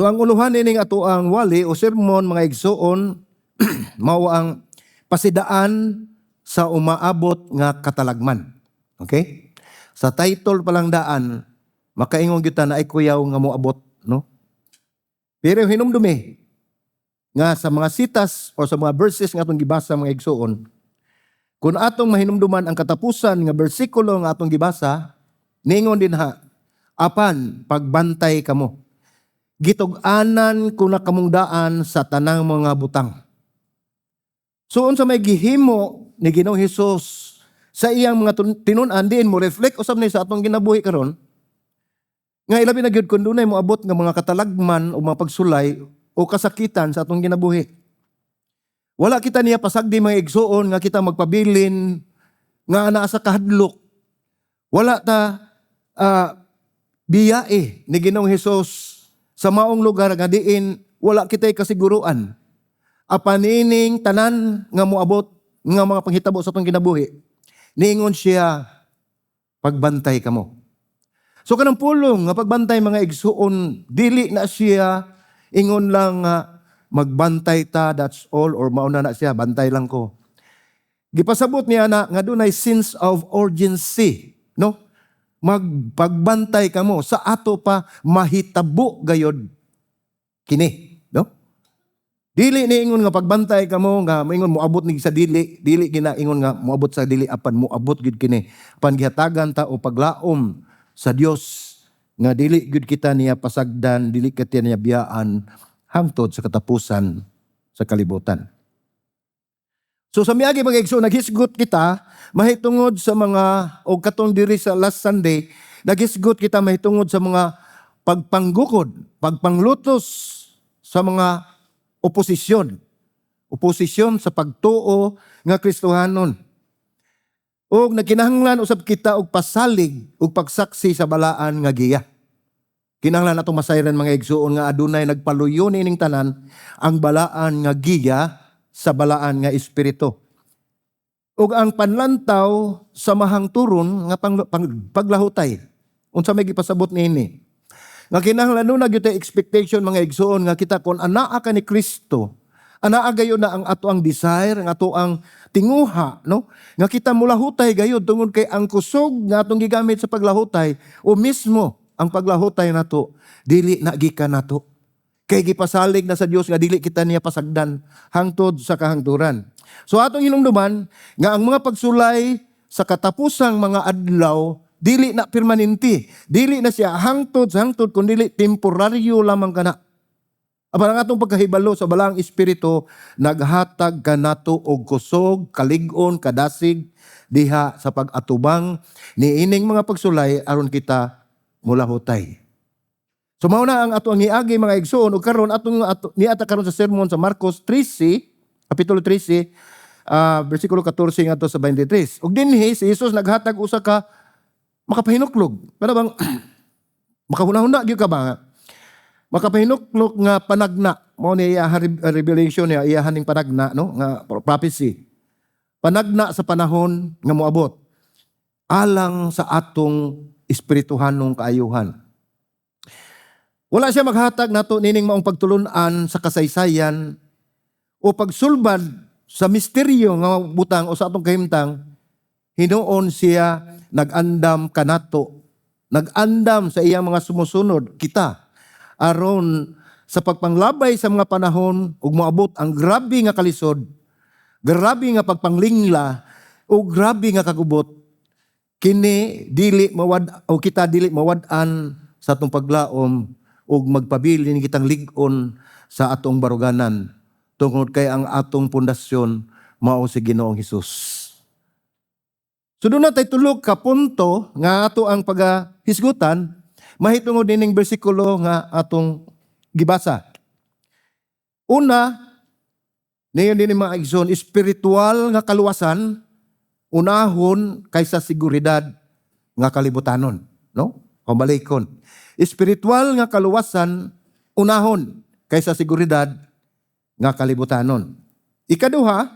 ang uluhan ining ato ang wali o sermon mga igsoon mao ang pasidaan sa umaabot nga katalagman. Okay? Sa title pa lang daan, makaingon gyud ta na ay kuyaw nga moabot, no? Pero hinumdumi nga sa mga sitas o sa mga verses nga atong gibasa mga igsoon, kung atong mahinumduman ang katapusan nga bersikulo nga atong gibasa, ningon din ha, apan pagbantay kamo. Gitug-anan ko na kamong daan sa tanang mga butang. So unsa may gihimo ni Ginoong Hesus sa iyang mga tinun-an diin mo reflect usab ni sa atong ginabuhi karon. Nga ilabi na gyud kun dunay moabot nga mga katalagman o mga pagsulay o kasakitan sa atong ginabuhi. Wala kita niya pasagdi mga igsoon nga kita magpabilin nga anaa sa kahadlok. Wala ta biyae ni Ginoong Hesus sa maong lugar nga diin wala kitay kasiguruan. Apanining tanan nga moabot nga mga panghitabo sa atong kinabuhi. Niingon siya, pagbantay kamo. So kanang pulong nga pagbantay mga igsuon, dili na siya ingon lang magbantay ta, that's all, or mauna na siya, bantay lang ko. Gipasabot niya na nga dunay sense of urgency, no? Magpagbantay kamo sa ato pa mahitabo gayod kini, no? Dili ni ingon nga pagbantay kamo nga moingon moabot ni sa dili gina ingon nga moabot sa dili apan moabot gid kini apan gihatagan ta o paglaom sa Dios nga dili gid kita niya pasagdan, dili kita niya biyaan hangtod sa katapusan sa kalibutan. So sa miagi mga igsoon, naghisgot kita mahitungod sa mga o katong diri sa last Sunday, naghisgot kita mahitungod sa mga pagpanggukod, pagpanglutos sa mga oposisyon sa pagtuo nga Kristohanon. O nagkinahanglan usab kita og pasalig ug pagsaksi sa balaan nga giya. Kinahanglan atong masayran mga igsoon nga adunay nagpaluyon ining tanan ang balaan nga giya sa balaan nga espiritu. Ug ang panlantaw sa mahang turon nga paglahutay. Unsa may gipasabot niini? Nga kinahanglan na gyud expectation mga igsoon nga kita kon anaa ka ni Kristo, anaa gayon na ang ato ang desire, ang ato ang tinguha, no? Nga kita mulahutay gayud tungod kay ang kusog nga atong gigamit sa paglahutay o mismo ang paglahutay nato dili na gikan nato. Kay gipasalig na sa Dios nga dili kita niya pasagdan hangtod sa kahangturan. So atong hinumduman nga ang mga pagsulay sa katapusang mga adlaw dili na permanente. Dili na siya hangtod kundi temporaryo lamang kana. Apan ang atong pagkahibalo sa balaang espiritu naghatag kanato og kusog, kalig-on, kadasig diha sa pag-atubang niining mga pagsulay aron kita mulahutay. So mao na ang ato ang iagi mga igsoon ug karon niata karon sa sermon sa Marcos 13, kapitulo 13, bersikulo 14 ngadto sa 23. Ug dinhi si Jesus naghatag usa ka makapahinuklog. Para bang makahuna-huna gyud ka ba? Makapahinuklog nga panagna. Mao ni iya revelation niya, iyahan ning panagna, no? Nga prophecy. Panagna sa panahon nga moabot. Alang sa atong espirituhanong kaayuhan. Wala siya maghatag nato nining maong pagtulunan sa kasaysayan o pagsulbad sa misteryo nga butang o sa atong kahimtang. Hinuon siya nag-andam kanato, nag-andam sa iyang mga sumusunod kita aron sa pagpanglabay sa mga panahon ug moabot ang grabe nga kalisod, grabe nga pagpanglingla o grabe nga kagubot kini dili mawad o kita dili mawad-an sa atong paglaom ug magpabilin kitang lig-on sa atong baruganan tungod kay ang atong pundasyon mao si Ginoong Hesus. So doon na tayo tulog ka punto nga ato ang paghisgutan, mahitungod dining bersikulo nga atong gibasa. Una, niyon din mga igsoon, espiritual nga kaluwasan, unahon kaysa seguridad nga kalibutanon. No? Pambalikon. Espiritual nga kaluwasan, unahon kaysa seguridad nga kalibutanon. Ikaduha,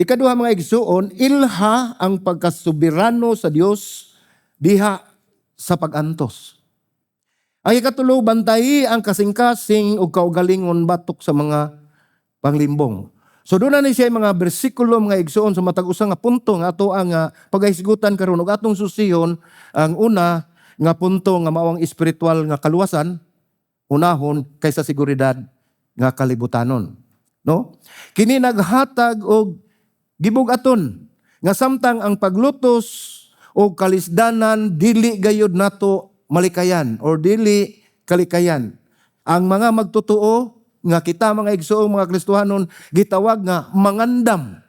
mga igsoon, ilha ang pagkasoberano sa Dios diha sa pag-antos. Ang ikatulo, bantayi ang kasing-kasing o kaugalingon batok sa mga panglimbong. So doon na ni siya mga bersikulo, mga igsoon sa matag usa nga punto nga ato ang paghisgutan karon ug atong susihon. Ang una nga punto nga mao ang espiritual nga kaluwasan, unahon kaysa seguridad nga kalibutanon. No? Kini naghatag og gibug-aton nga samtang ang paglutos o kalisdanan dili gayud nato malikayan or dili kalikayan. Ang mga magtotoo nga kita mga igsoong mga Kristohanon gitawag nga mangandam.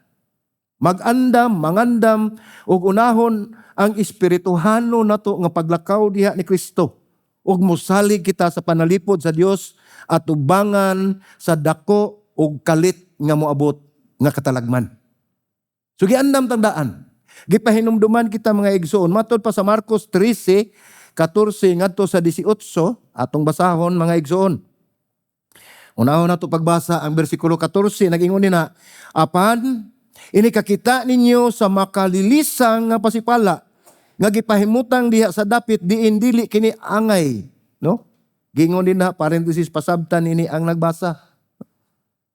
Mangandam ug unahon ang espirituhano nato nga paglakaw diha ni Kristo. Ug mosalig kita sa panalipod sa Dios at ubangan sa dako ug kalit nga moabot nga katalagman. So giandam tandaan. Gipahinumduman kita mga igsoon matud pa sa Marcos 13:14 ngadto sa 18 atong basahon mga igsoon. Unahon nato pagbasa ang bersikulo 14 nag-ingon nina, apan ini kakita ninyo sa makalilisang nga pasipala nga gipahimutang diha sa dapit diin dili kini angay, no? Gingon din na parenthesis pasabtan ini ang nagbasa.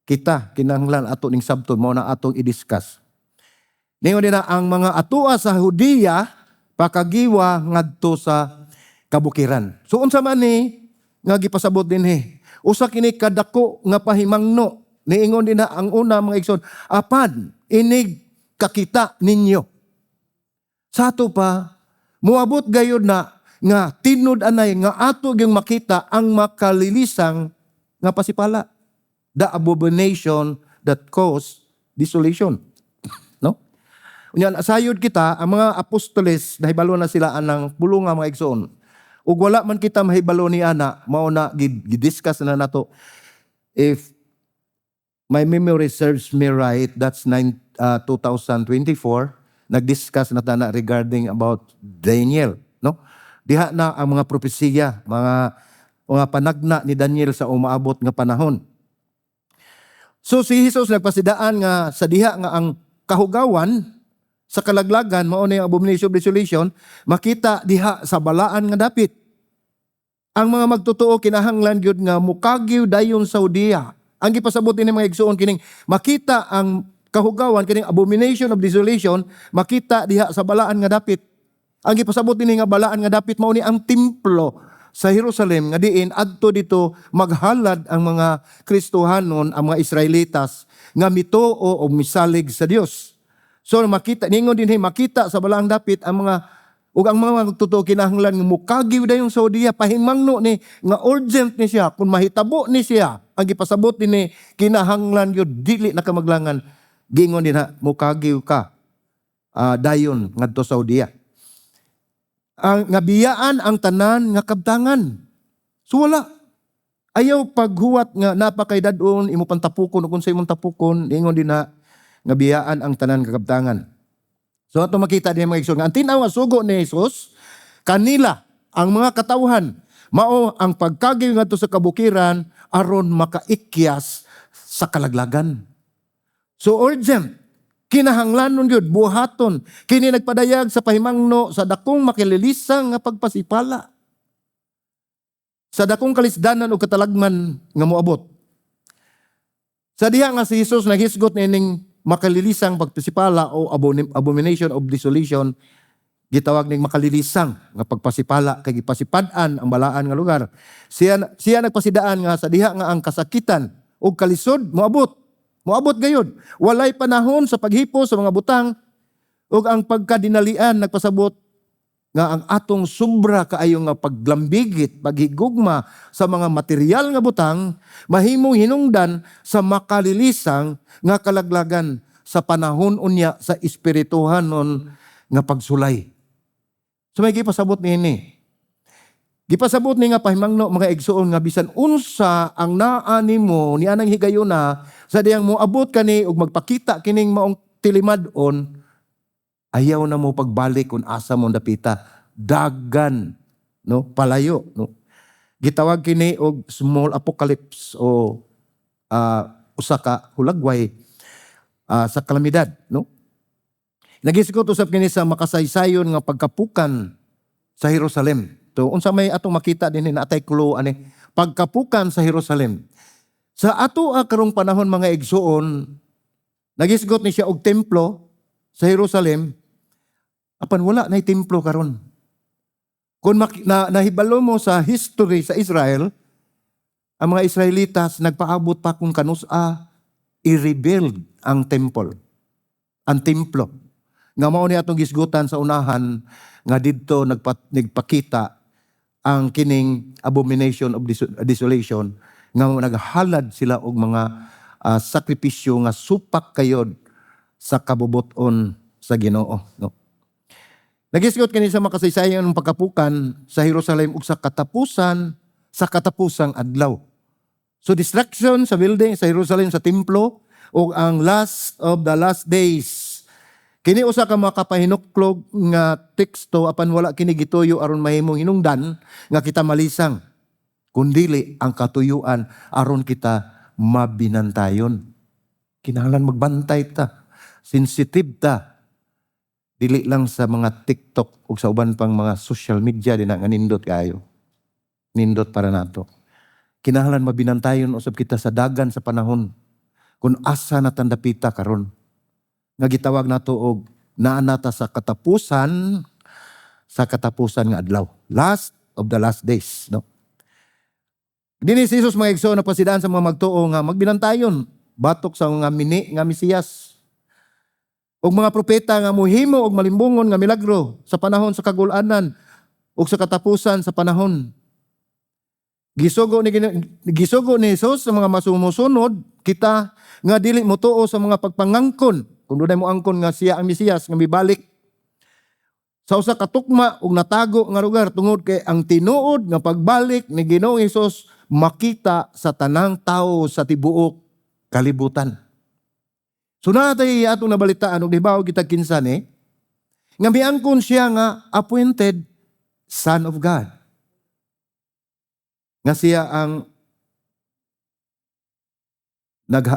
Kita kinahanglan ato ning sabton mao na atong i-discuss. Ningon din na ang mga atua sa Hudiya pakagiwa ngadto sa kabukiran. So unsa man ni nga gipasabot dinhi? Usa kini kadako nga pahimangno. Niingon din na ang una mga igsoon, apan inig kakita ninyo. Sa ato pa moabot gayud na nga tinud anay nga ato gyung makita ang makalilisang nga pasipala. The abomination that cause desolation. No? Unyan asayod kita ang mga apostoles nahibalo na sila anang pulo nga mga igsoon. Ug wala man kita mahibalo ni ana, mao na gidiscuss na nato. If my memory serves me right, that's 2024, nagdiscuss na tana regarding about Daniel, no? Diha na ang mga propesiya, mga panagna ni Daniel sa umaabot nga panahon. So si Jesus nagpasidaan nga sa diha nga ang kahugawan sa kalaglagan mao na yung abomination of desolation makita diha sa balaan nga dapit. Ang mga magtotoo kinahanglan gyud nga mukagiw dayon sa Hudiya. Ang gipasabot ini mga igsoon kining makita ang kahugawan kining abomination of desolation makita diha sa balaan nga dapit. Ang gipasabot ini nga balaan nga dapit mao ni ang templo sa Jerusalem nga diin adto dito maghalad ang mga Kristohanon, ang mga Israelitas nga mitoo o misalig sa Dios. So makita ningon dinhi makita sa balaang dapit ang mga ug ang mga magtotoo kinahanglan nga mukagiw dayon sa Hudiya pahimangno ni nga urgent ni siya kun mahitabo ni siya ang gipasabot ni kinahanglan gyud dili na kamaglangan gingon dinha mukagiw ka dayon ngadto sa Hudiya. Ang nga biyaan ang tanan nga kabtangan. So wala ayaw paghuwat nga napakay dadon imo pantapukon ug unsay imong tapukon ingon dinha nga biyaan ang tanan nga kabtangan. So ato makita din mga igsoon nga ang tinaw nga sugo ni Jesus kanila ang mga katawhan mao ang pagkagiw ngadto sa kabukiran aron makaikyas sa kalaglagan. So urgent kinahanglanon gyud buhaton kini nagpadayag sa pahimangno sa dakong makililisang nga pagpasipala. Sa dakong kalisdanan ug katalagman nga moabot. Sa diha nga si Jesus naghisgot nining makalilisang pagpasipala o abomination of desolation gitawag ning makalilisang nga pagpasipala kay gipasipad-an ang balaan nga lugar. Siya nagpasidaan nga sa diha nga ang kasakitan ug kalisod moabot gayud. Walay panahon sa paghipo sa mga butang ug ang pagkadinalian nagpasabot nga ang atong sobra kaayo nga paglambigit, paghigugma sa mga material nga butang mahimong hinungdan sa makalilisang nga kalaglagan sa panahon unya sa espirituhanon nga pagsulay. So may gipasabot niini. Gipasabot ni nga pahimangno mga igsoon nga bisan unsa ang naa nimo ni anang higayuna sa diyang moabot kani ug magpakita kining maong tilimad-on ayaw na mo pagbalik kung asa mo dapita. Dagan, no? Palayo, no? Gitawag kini og small apocalypse o usa ka hulagway sa kalamidad, no? Nagisgot usab kini sa makasaysayon nga pagkapukan sa Jerusalem. So unsa may atong makita din na atay kulo ani pagkapukan sa Jerusalem. Sa ato karong panahon mga igsoon, nagisgot ni siya og templo sa Jerusalem, apan wala nay templo karon. Kung nahibalo mo sa history sa Israel, ang mga Israelitas nagpaabot pa kung kanusa i-rebuild ang temple, ang templo. Nga mao ni atong gisgutan sa unahan nga didto nagpakita ang kining abomination of desolation nga naghalad sila og mga sakripisyo nga supak kayod sa kabubuton sa Ginoo, no? Nagisgot kini sa makasaysayan ng pagkapukan sa Jerusalem ug sa katapusang adlaw. So destruction sa building sa Jerusalem sa templo ug ang last of the last days. Kini usa ka makapahinuklog nga teksto apan wala kini gituyo aron mahimong hinungdan nga kita malisang. Kundili ang katuyuan aron kita mabinantayon. Kinahanglan magbantay ta. Sensitive ta. Dili lang sa mga TikTok o sa uban pang mga social media din nga nindot kayo. Nindot para nato. Kinahanglan mabinantayon usab kita sa dagan sa panahon. Kung asa na tandapita karon. Nga gitawag nato og naa nata sa katapusan nga adlaw. Last of the last days, no? Dini si Jesus mga igsoon na pasidaan sa mga magtuo nga magbinantayon batok sa mga mini nga Mesiyas. Og mga propeta nga muhimo og malimbungon nga milagro sa panahon sa kagul-anan ug sa katapusan sa panahon. Gisugo ni Jesus sa mga masumusunod kita nga dili motuo sa mga pagpangangkon kung dunay mo angkon nga siya ang Mesiyas nga mibalik sa usa ka tukma ug natago nga lugar tungod kay ang tinuod nga pagbalik ni Ginoong Hesus makita sa tanang tawo sa tibuok kalibutan. So natay atong nabalitaan ug hibaw kita kinsan nga miangkon siya nga appointed Son of God. Nga siya ang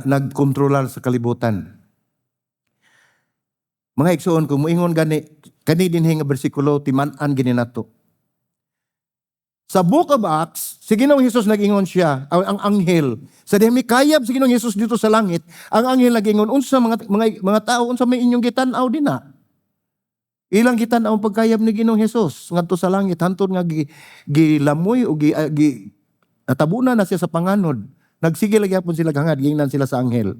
nagkontrolar sa kalibutan. Mga igsoon kung muingon kani dinhi nga bersikulo timan-an gini nato. Sa Book of Acts, si Ginoong Hesus nag-ingon siya, ang anghel. Sa diha mikayab si Ginoong Hesus dito sa langit, ang anghel nag-ingon, unsa mga tao, unsa may inyong gitanaw din na. Ilang gitanaw ang pagkayab ni Ginoong Hesus ngadto sa langit, hantod nga gilamoy o natabunan na siya sa panganod. Nagsige lagi hapon sila hangad, gingnan sila sa anghel.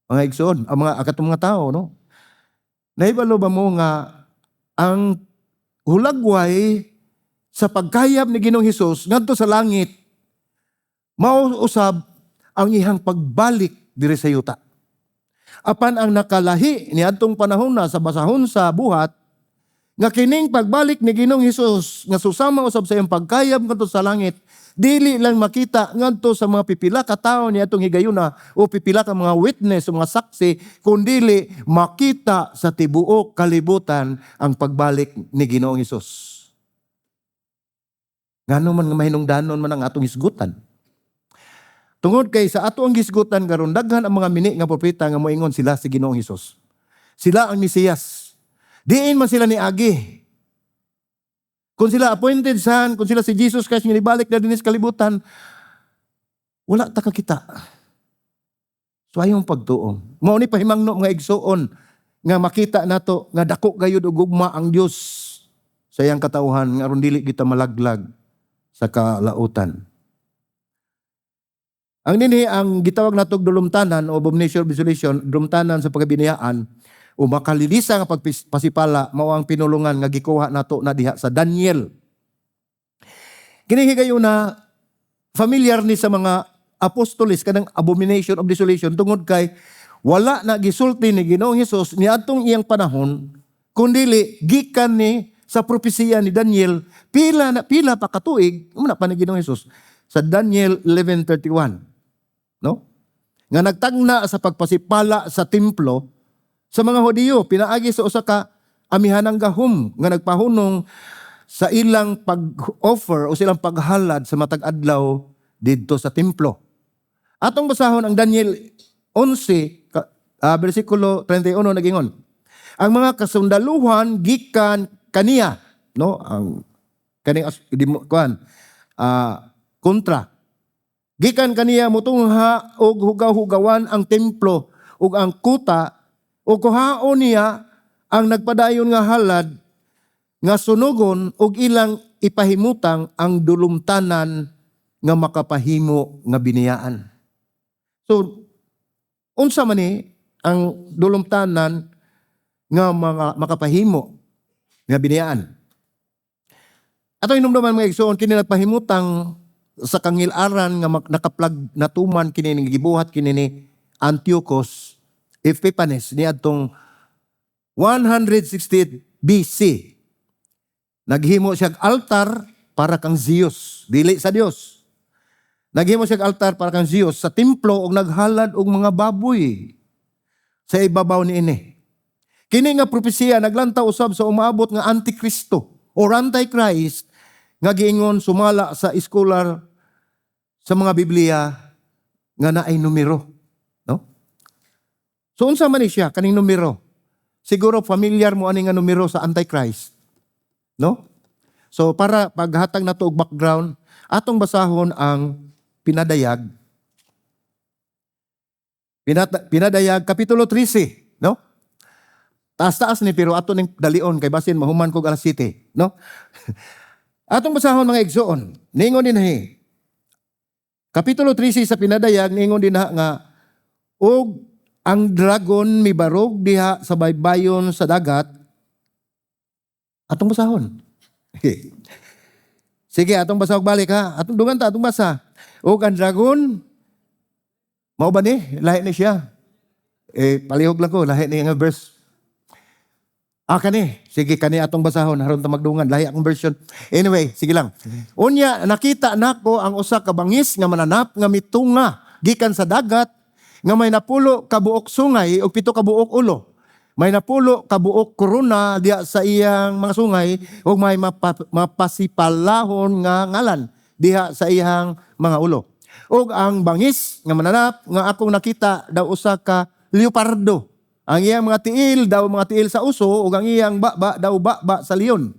Mga igsoon, ang akatong mga tao, no? Nahibalo ba mo nga ang hulagway sa pagkayab ni Ginoong Hesus ngadto sa langit mauusab ang ihang pagbalik diri sa yuta. Apan ang nakalahi ni adtong panahon na sa basahon sa buhat nga kining pagbalik ni Ginoong Hesus nga susama usab sa iyang pagkayab ngadto sa langit dili lang makita ngadto sa mga pipila ka tawo ni atong higayuna o pipila ka mga witness o mga saksi kundili makita sa tibuok kalibutan ang pagbalik ni Ginoong Hesus. Ngano man nga mahinungdanon man ang atong hisgutan. Tungod kay sa ato ang hisgutan karon daghan ang mga mini nga propeta nga moingon sila si Ginoong Hesus. Sila ang Mesiyas. Diin man sila ni agi. Kung sila appointed son, kung sila si Jesus Christ nga nibalik na dinis kalibutan, wala ta kakita. So ayong pagtuo. Mao ni pahimangno mga igsoon nga makita nato nga dako gayud og gugma ang Dios sa iyang katauhan nga aron dili kita malaglag sa kalautan. Ang dinhi ang gitawag natog dulumtanan o abomination of desolation, dulumtanan sa pagkabinayaan o makalilisa nga pagpasipala mao ang pinulungan nga gikuha nato na diha sa Daniel. Kini higayon na familiar ni sa mga apostoles kanang abomination of desolation tungod kay wala na gisulti ni Ginoong Hesus ni adtong iyang panahon kundili gikan ni sa propesiya ni Daniel pila pa katuig umuna pa ni Ginoong Hesus sa Daniel 11:31, no? Nga nagtagna sa pagpasipala sa templo sa mga Hudiyo pinaagi sa usa ka amihanang gahom nga nagpahunong sa ilang pag-offer o silang paghalad sa matag adlaw didto sa templo. Atong basahon ang Daniel 11 versikulo 31 nagingon. Ang mga kasundaluhan gikan kaniya no? Ang kaning kontra. Gikan kaniya mutungha og hugaw-hugawan ang templo ug ang kuta ug kuhaon niya ang nagpadayon nga halad nga sunugon ug ilang ipahimutang ang dulumtanan nga makapahimo nga biniyaan. So, unsa man ni ang dulumtanan nga mga makapahimo nga biniyaan? Ato hinumduman mga igsoon, kini nagpahimutang sa kangilaran nga nakaplag natuman kini ning gibuhat kini ni Antiochus Epiphanes niadtong 168 BC. Naghimo siya altar para kang Zeus, dili sa Dios. Naghimo siya altar para kang Zeus sa templo ug naghalad og mga baboy sa ibabaw niini. Kini nga propesiya naglantaw usab sa umaabot nga Antikristo or Antichrist nga giingon sumala sa scholar sa mga Biblia nga naay numero, no? So unsa man ni siya kaning numero? Siguro familiar mo ani nga numero sa Antichrist, no? So para paghatag nato og background, atong basahon ang Pinadayag. Pinadayag kapitulo 13, no? Taas-taas ni pero ato ning dalion kay basin mahuman kog alas 7, no? Atong basahon mga igsoon, ningon dinhi. Kapitulo 13 sa Pinadayag ningon din nga og ang dragon mibarog diha sa baybayon sa dagat. Atong basahon. Sige, atong basahog balik ha. Atong dungan ta atong basa. Og ang dragon mao ba ni lahi ni siya? Palihog lang ko lahi ni nga verse. Kani, sige kani atong basahon aron ta magdungan lahi akong version. Anyway, sige lang. Unya nakita nako ang usa ka bangis nga mananap nga mitunga gikan sa dagat nga may napulo ka buok sungay ug 7 ka buok ulo. May napulo ka buok korona diya sa iyang mga sungay ug may mapasipalahon nga ngalan diha sa iyang mga ulo. Ug ang bangis nga mananap nga akong nakita daw usa ka leopardo. Ang iyang mga tiil daw mga tiil sa uso ug ang iyang baba daw baba sa leon.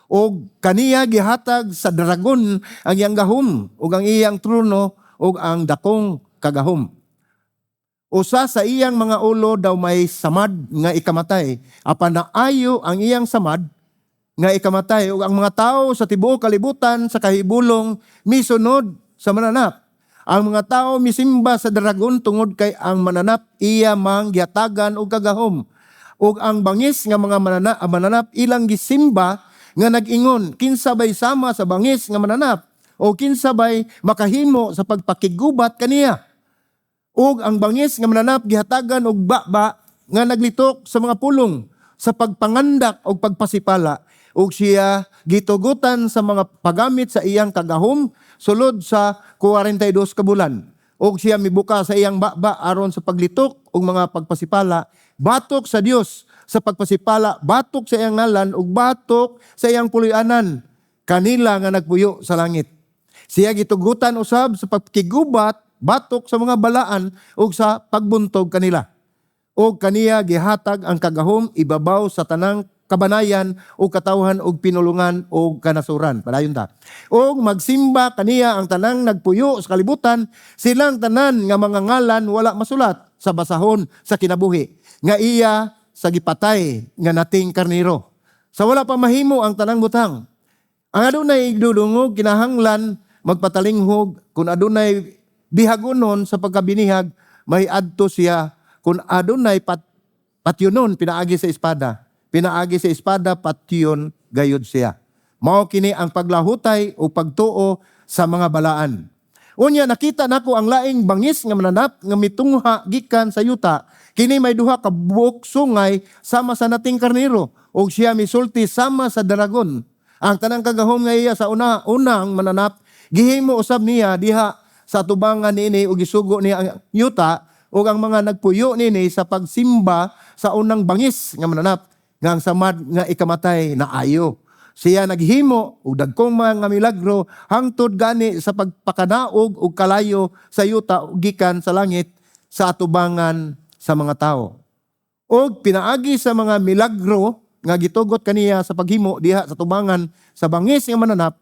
Ug kaniya gihatag sa dragon ang iyang gahom ug ang iyang trono ug ang dakong kagahom. Usa sa iyang mga ulo daw may samad nga ikamatay. Apan naayo ang iyang samad nga ikamatay ug ang mga tawo sa tibuok kalibutan sa kahibulong misunod sa mananap. Ang mga tao misimba sa dragon tungod kay ang mananap iya mang giatagan og kagahom. Ug ang bangis nga mga mananap ilang gisimba nga nag-ingon kinsa bay sama sa bangis nga mananap o kinsa bay makahimo sa pagpakigubat kaniya. Ug ang bangis nga mananap gihatagan og baba nga naglitok sa mga pulong sa pagpangandak og pagpasipala ug siya gitugutan sa mga pagamit sa iyang kagahom sulod sa 42 ka bulan. Ug siya mibuka sa iyang baba aron sa paglitok og mga pagpasipala, batok sa Dios sa pagpasipala, batok sa iyang ngalan ug batok sa iyang puloy-anan kanila nga nagpuyo sa langit. Siya gitugutan usab sa pagkigubat, batok sa mga balaan ug sa pagbuntog kanila. Og kaniya gihatag ang kagahom ibabaw sa tanang kabanayan o katawhan o pinulungan o kanasuran. Padayon ta. O magsimba kaniya ang tanang nagpuyo sa kalibutan, silang tanan nga mga ngalan wala masulat sa basahon sa kinabuhi. Nga iya sa gipatay nga nating karniro. Sa wala pa mahimo ang tanang butang. Ang adunay igdudungog kinahanglan magpatalinghog kung adunay bihagonon sa pagkabinihag may adto siya kung adunay patyonon pinaagi sa espada. Pinaagi sa espada, patyon, gayod siya. Mao kini ang paglahutay o pagtuo sa mga balaan. Unya, nakita nako ang laing bangis nga mananap nga mitungha gikan sa yuta. Kini may duha ka buok sungay sama sa nating karniro. O siya misulti sama sa dragon. Ang tanang kagahom nga iya sa unang mananap, gihimo usab niya diha sa tubangan nini o gisugo niya ang yuta o ang mga nagpuyo nini sa pagsimba sa unang bangis nga mananap. Nga ang samad nga ikamatay na ayo. Siya naghimo og dagkong mga milagro hangtod gani sa pagpakanaog og kalayo sa yuta ug gikan sa langit sa atubangan sa mga tao. Og pinaagi sa mga milagro nga gitugot kaniya sa paghimo diha sa tubangan sa bangis nga mananap,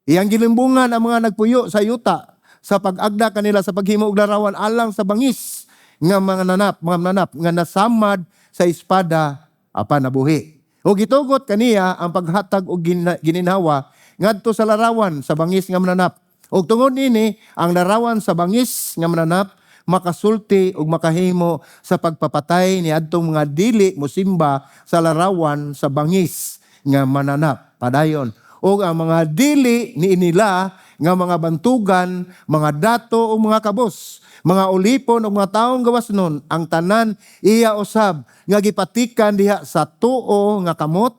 iyang gilimbungan ang mga nagpuyo sa yuta sa pag-agda kanila sa paghimo og larawan alang sa bangis nga mga mananap nga nasamad sa espada apan nabuhi. O gitugot kaniya ang paghatag og gininhawa ngadto sa larawan sa bangis nga mananap. Og tungod nini ang larawan sa bangis nga mananap makasulti ug makahimo sa pagpapatay ni adtong mga dili mosimba sa larawan sa bangis nga mananap. Padayon, o ang mga dili ni inila nga mga bantugan, mga dato o mga kabos, mga ulipon o mga taong gawas nun, ang tanan iya usab nga gipatikan diha sa tuo nga kamot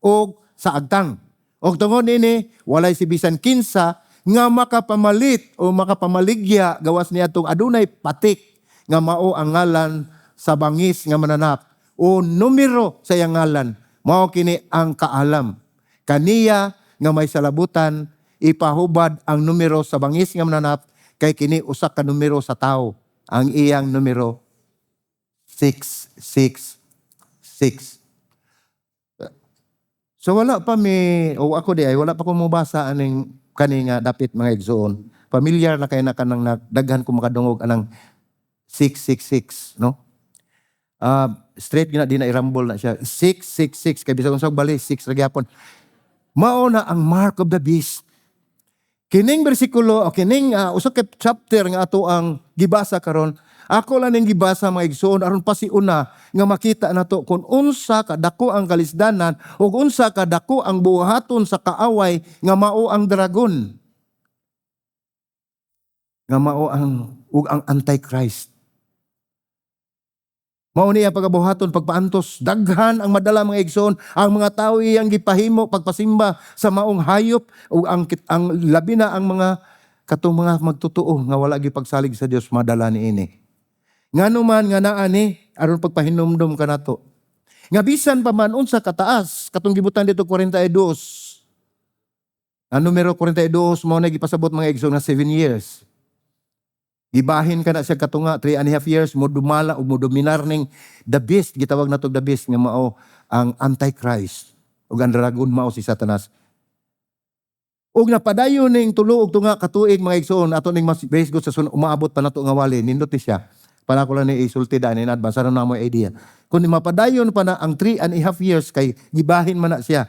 o sa agtang. Og tungod nini walay si bisan kinsa nga makapamalit o makapamaligya gawas niya itong adunay patik nga mao ang ngalan sa bangis nga mananap o numero sa iyang ngalan. Mao kini ang kaalam. Kaniya nga may salabutan, ipahubad ang numero sa bangis nga mananap kay kini usa ka numero sa tao. Ang iyang numero 666. So wala pa o ako di ay wala pa ko mabasa aning kani nga dapit mga igsoon. Familiar na kay na kanang daghan ko makadungog anang 666, no? Straight gina di na irambol na siya. 666 kay bisag unsang bali 6 ra gyapon. Mao na ang mark of the beast. Kining bersikulo o kining usa ka chapter nga ato ang gibasa karon, ako lang ning gibasa mga igsoon aron pasiuna nga makita nato kung unsa kadako ang kalisdanan o unsa kadako ang buhaton sa kaaway nga mao ang dragon. Nga mao ang antichrist. Mao niya pagabuhaton pagpaantos daghan ang madala mga igsoon ang mga tawo iyang gipahimo pagpasimba sa maong hayop ug ang labi na ang mga katong mga magtotoo nga wala gipagsalig sa Dios madala niini. Ngano man nga naa ni aron pagpahinumdom kanato. Nga bisan pa man unsa kataas katong gibutan dito 42. Ang numero 42 mao na gipasabot mga igsoon nga 7 years. Gibahin ka na siya katunga 3.5 years mo dumala o mo dominar ning the beast gitawag nato the beast nga mao ang antichrist ug ang dragon mao si Satanas. Ug napadayon ning tulo ug tunga ka tuig mga igsoon ato ning mas based sa umaabot pa nato nga wali nindot siya. Para ko lang ni isulti daan in advance aron na mo idea. Kun mapadayon pa na ang 3.5 years kay gibahin man na siya.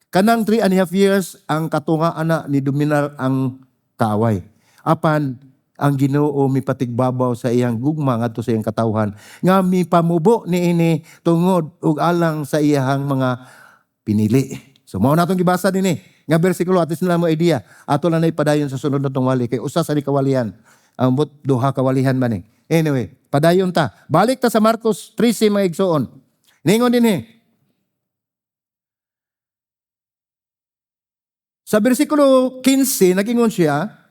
Kanang 3.5 years ang katunga ana ni dominar ang kaaway. Apan ang Ginoo mipatigbabaw sa iyang gugma ngadto sa iyang katawhan nga mipamubo niini tungod ug alang sa iyang mga pinili. So mao natong gibasa dinhi nga bersikulo atis na mo idea ato lang na ipadayon sa sunod natong wali kay usa sa kawalihan ang duha kawalihan man Anyway, padayon ta. Balik ta sa Marcos 13 mga igsoon. Ningon dinhi. Sa bersikulo 15 nagingon siya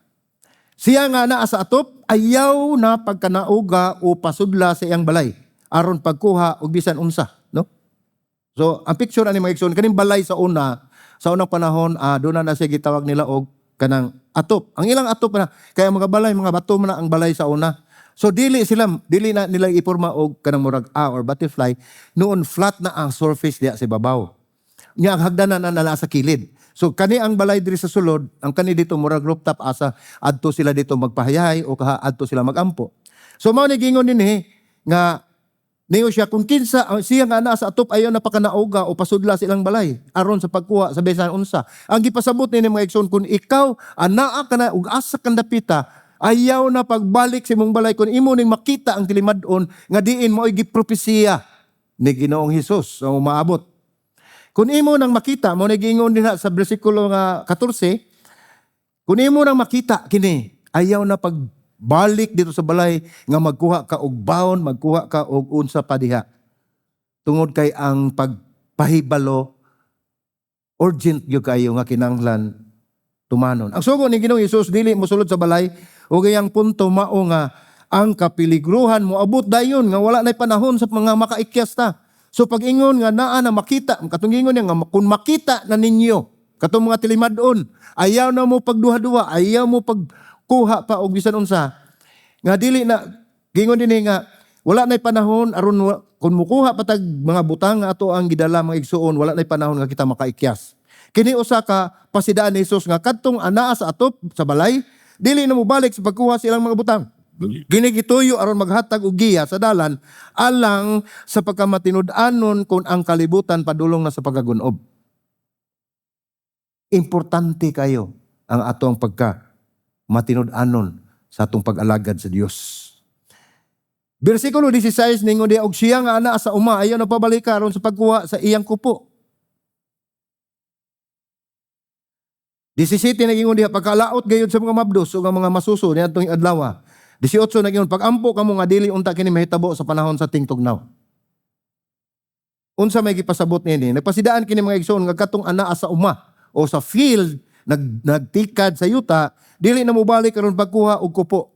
nga naa sa atop, ayaw na pagkanauga o pasudla sa iyang balay, aron pagkuha og bisan unsa, no? So, ang picture ani mga igsoon, kaning balay sa unang panahon, doon na siya gitawag nila og kanang atop. Ang ilang atop na, kaya mga balay, mga bato man na ang balay sa una. So, dili na nila iporma og kanang murag or butterfly, noon flat na ang surface diya sa babaw. Nya ang hagdanan na nala sa kilid. So kani ang balay diri sa sulod, ang kani dito murag rooftop asa adto sila dito magpahayahay o adto sila magampo. So mao ni gingon dinhi nga niyo siya kung kinsa siya nga naa sa atop ayaw na pakanauga o pasudla silang balay aron sa pagkuha sa bisan unsa. Ang gipasabot ni mga igsoon kun ikaw anaa ka na ug asa kang dapita ayaw na pagbalik sa imong balay kun imo ning makita ang tilimad-on nga diin mo gipropesiya ni Ginoong Hesus sa umaabot. Kung imo nang makita, mo nagingon din sa bersikulo nga 14, kung imo nang makita kini, ayaw na pagbalik dito sa balay nga magkuha ka og baon, magkuha ka og unsa pa diha. Tungod kay ang pagpahibalo urgent gyud kayo nga kinahanglan tumanon. Ang sugo ni Ginoong Hesus dili mosulod sa balay ug iyang punto mao nga ang kapiligruhan mo abot dayon nga wala nay panahon sa mga makaikyas ta. So pag-ingon nga naa na makita, katong ingon nga kung makita na ninyo, katong mga tilimad-on, ayaw na mo pagduha-duha, ayaw mo pagkuha pa og bisan unsa. Nga dili na gingon dinhi nga wala nay panahon aron kung mukuha patag mga butang nga ato ang gidala mga igsuon, wala na'y panahon nga kita makaikyas. Kini usa ka pasidaan ni Jesus nga kadtong anaa sa atop sa balay, dili na mo balik sa pagkuha sa ilang mga butang. Ginigituyo aron maghatag og giya sa dalan alang sa pagkamatinud-anon kung ang kalibutan padulong na sa pagagunob. Importante kayo ang atong pagka matinud-anon sa atong pag-alagad sa Dios. Versikulo 16 ningon diha, og siya nga ana sa uma ayaw na pabalik aron sa pagkuha sa iyang kupo. 17 nagingon diha, pagkalaot gayud sa mga mabdos o mga masuso niadtong adlaw. 18 nagingon, pag-ampo kamo nga dili unta kini mahitabo sa panahon sa tingtugnaw. Unsa may gipasabot niini? Nagpasidaan kini mga igsoon nga katong anaa sa uma o sa field nagtikad sa yuta, dili na mobalik aron pagkuha og kupo.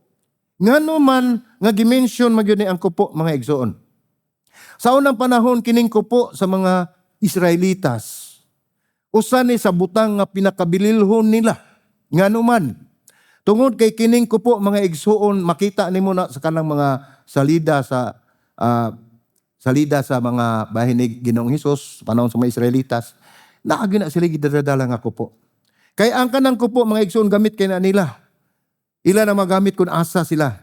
Ngano man nga gimension magyud ni ang kupo mga igsoon. Sa unang panahon kining kupo sa mga Israelitas, usa ni sa butang nga pinakabililhon nila. Ngano man, tungod kay kining kupo mga igsoon, makita nimo na sa kanang mga salida sa mga bahin ni Ginoong Hesus panahon sa mga Israelitas, naagi na sila gidadala nga kupo. Kay ang kanang kupo mga igsoon gamit kay na nila. Ila na magamit kung asa sila.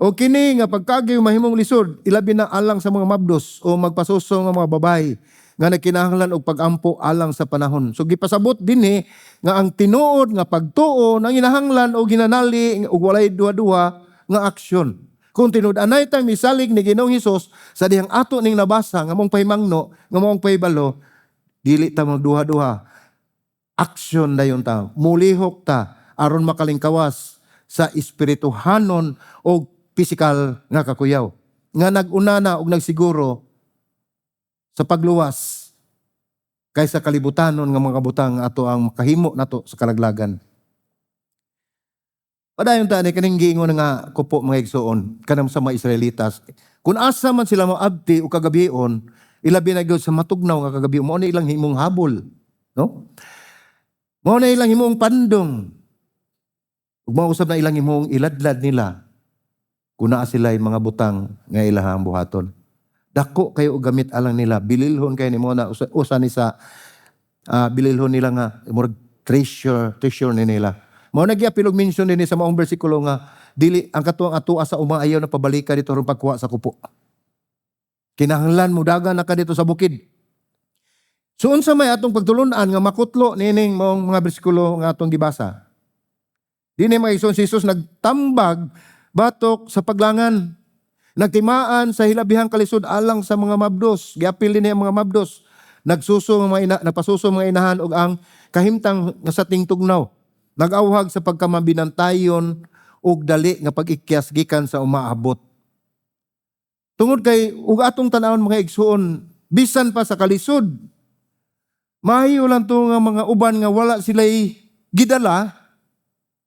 O kini nga pagkagi mahimong lisod, ilabi na alang sa mga mabdos o magpasuso nga mga babae nga nagkinahanglan og pag-ampo alang sa panahon. So gipasabot dinhi nga ang tinuod nga pagtuo nang inahanglan og ginanali og walay duha-duha nga aksyon. Kung tinud-anay tang misalig ni Ginoong Hesus sa dihang ato ning nabasa nga mong pahimangno, nga mong pahibalo, dili ta magduha-duha. Aksyon dayon ta, mulihok ta aron makalingkawas sa espirituhanon o pisikal nga kakuyaw. Nga nag-una na og nagsiguro sa pagluwas kaysa kalibutanon nga mga butang ato ang makahimo nato sa kalaglagan. Padayon ta ni kaning giingon nga kupo mga igsoon kanang sa mga Israelitas. Kung asa man sila moabti o kagabion, ilabi na gyud sa matugnaw nga kagabi, mao na ilang himong habol, no? Mao na ilang himong pandong. Ug mausab na ilang himong iladlad nila kung naa sila mga butang nga ilahang buhaton. Dako kayo og gamit alang nila, bililhon kayo nimo na usa ni sa bililhon nila nga murag treasure ni nila. Mao nagyapilog mention dinhi sa maong bersikulo nga dili ang katuang atua sa uma ayaw na pabalikan dito ron pagkuha sa kupo. Kinahanglan mo dagan na ka dito sa bukid. So unsa may atong pagtulunan nga makutlo nining maong mga bersikulo nga atong gibasa. Dinhi mga igsoon si Jesus nagtambag batok sa paglangan. Nagtimaan sa hilabihang kalisod alang sa mga mabdos. Giapil din ang mga mabdos. Nagpasuso mga inahan og ang kahimtang nga sa tingtugnaw. Nag-awhag sa pagkamabinantayon og dali nga pag-ikyas gikan sa umaabot. Tungod kay ug atong tan-awon mga igsoon, bisan pa sa kalisod, mahiyo lang to nga mga uban nga wala sila'y gidala